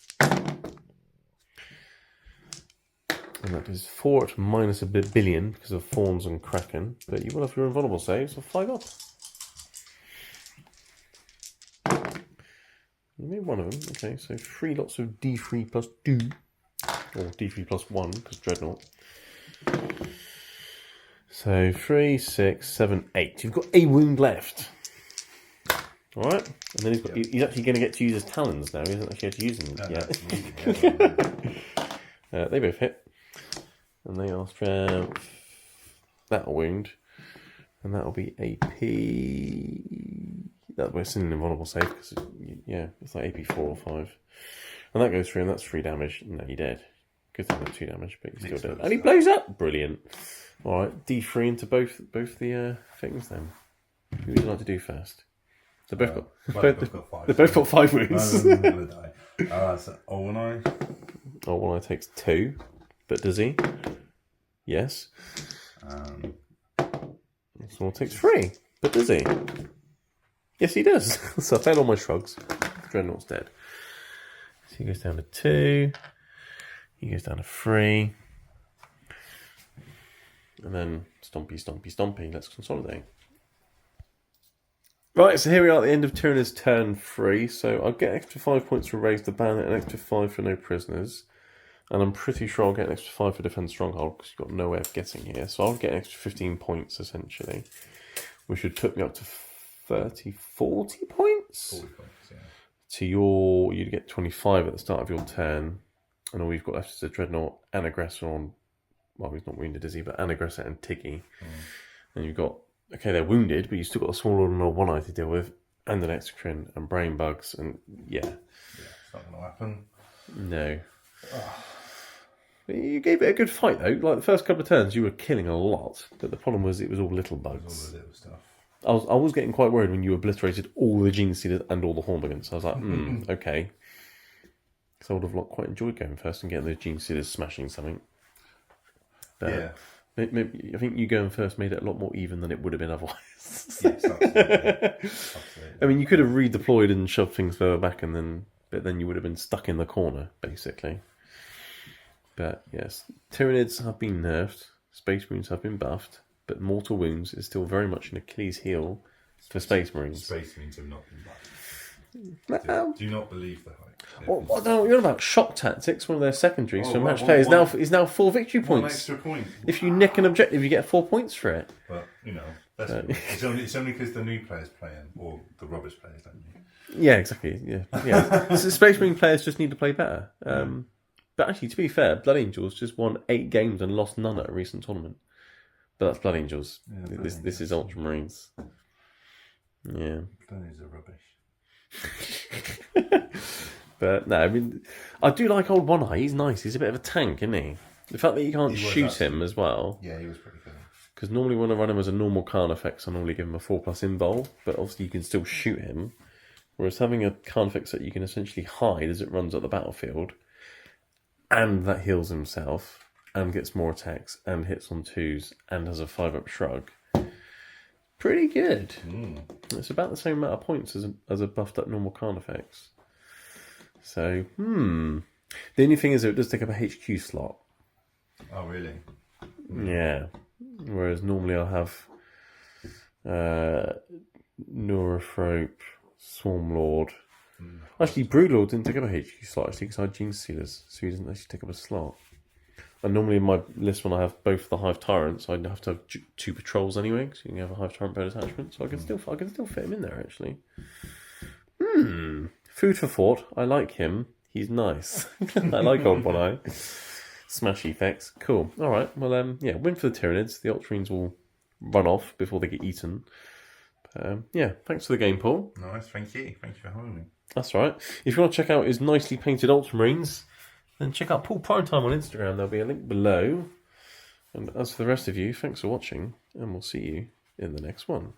And that is 4 at minus a billion because of Fawns and Kraken. But you will have your invulnerable saves of 5 up. You made one of them. Okay, so 3 lots of D3 plus 2. Or D3 plus 1 because Dreadnought. So 3, 6, 7, 8. You've got a wound left. Alright? And then he's actually going to get to use his talons now. He hasn't actually had to use them yet. They both hit. And they are strength. That'll wound. And that'll be AP. That we're sending an invulnerable save because, it's like AP 4 or 5. And that goes through, and that's 3 damage. No, you're dead. Good thing that's 2 damage, but you're still dead. And he blows up! Brilliant. Alright, D3 into both the things then. Who would you like to do first? They both got 5. They both got 5 wounds. I'm going to die. So Old One Eye. Old One Eye takes 2. But does he? Yes. Small takes 3. But does he? Yes, he does. So I failed all my shrugs. Dreadnought's dead. So he goes down to 2. He goes down to 3. And then stompy. Let's consolidate. Right, so here we are at the end of Tyranids turn 3. So I'll get extra 5 points for raise the ban and an extra 5 for no prisoners. And I'm pretty sure I'll get an extra 5 for defend stronghold because you've got no way of getting here. So I'll get an extra 15 points essentially. Which should put me up to 40 points? 40 points, yeah. You'd get 25 at the start of your turn. And all you've got left is a Dreadnought and Aggressor on, well, he's not wounded, is he? But an Aggressor and Tiggy. And you've got, okay, they're wounded, but you've still got a Small Lord and a One Eye to deal with. And an Exocrine and Brain Bugs. And yeah. It's not going to happen. No. You gave it a good fight though. Like the first couple of turns, you were killing a lot, but the problem was it was all little bugs. All the little stuff. I was getting quite worried when you obliterated all the Gene Stealers and all the Hornbugans. I was like, okay. So I would have quite enjoyed going first and getting those Gene Stealers smashing something. But, Maybe, I think you going first made it a lot more even than it would have been otherwise. Yes, absolutely. I mean, you could have redeployed and shoved things further back, but then you would have been stuck in the corner, basically. But yes, Tyranids have been nerfed, Space Marines have been buffed, but Mortal Wounds is still very much an Achilles heel for Space Marines. Space Marines have not been buffed. Do not believe the hype. What are you on about? Shock Tactics, one of their secondaries for match play, is now 4 victory One points. extra point. If you nick an objective, you get 4 points for it. But, it's only because the new players playing, or the rubbish players, don't you? Yeah, exactly. Yeah. So Space Marine players just need to play better. But actually, to be fair, Blood Angels just won 8 games and lost none at a recent tournament. But that's Blood Angels. Yeah, This is Ultramarines. Yeah. Those are rubbish. But no, I mean, I do like old One Eye. He's nice. He's a bit of a tank, isn't he? The fact that you can't shoot him as well. Yeah, he was pretty good. Because normally when I run him as a normal Carnifex, I normally give him a 4+ invul, but obviously you can still shoot him. Whereas having a Carnifex that you can essentially hide as it runs up the battlefield, and that heals himself, and gets more attacks, and hits on 2s, and has a 5-up shrug. Pretty good. It's about the same amount of points as a buffed up normal Carnifex. So, The only thing is that it does take up a HQ slot. Oh, really? Yeah. Whereas normally I'll have Neurothrope, Swarmlord. Actually, Broodlord didn't take up a HQ slot actually because I had Gene Stealers, so he doesn't actually take up a slot. And normally in my list, when I have both the Hive Tyrants, I'd have to have 2 patrols anyway, so you can have a Hive Tyrant bird attachment. So I can still fit him in there actually. Food for thought. I like him. He's nice. I like old One Eye. Smash effects. Cool. All right. Well, win for the Tyranids. The Ultramarines will run off before they get eaten. Thanks for the game, Paul. Nice. Thank you. Thank you for having me. That's right. If you want to check out his nicely painted Ultramarines, then check out Paul Primetime on Instagram. There'll be a link below. And as for the rest of you, thanks for watching, and we'll see you in the next one.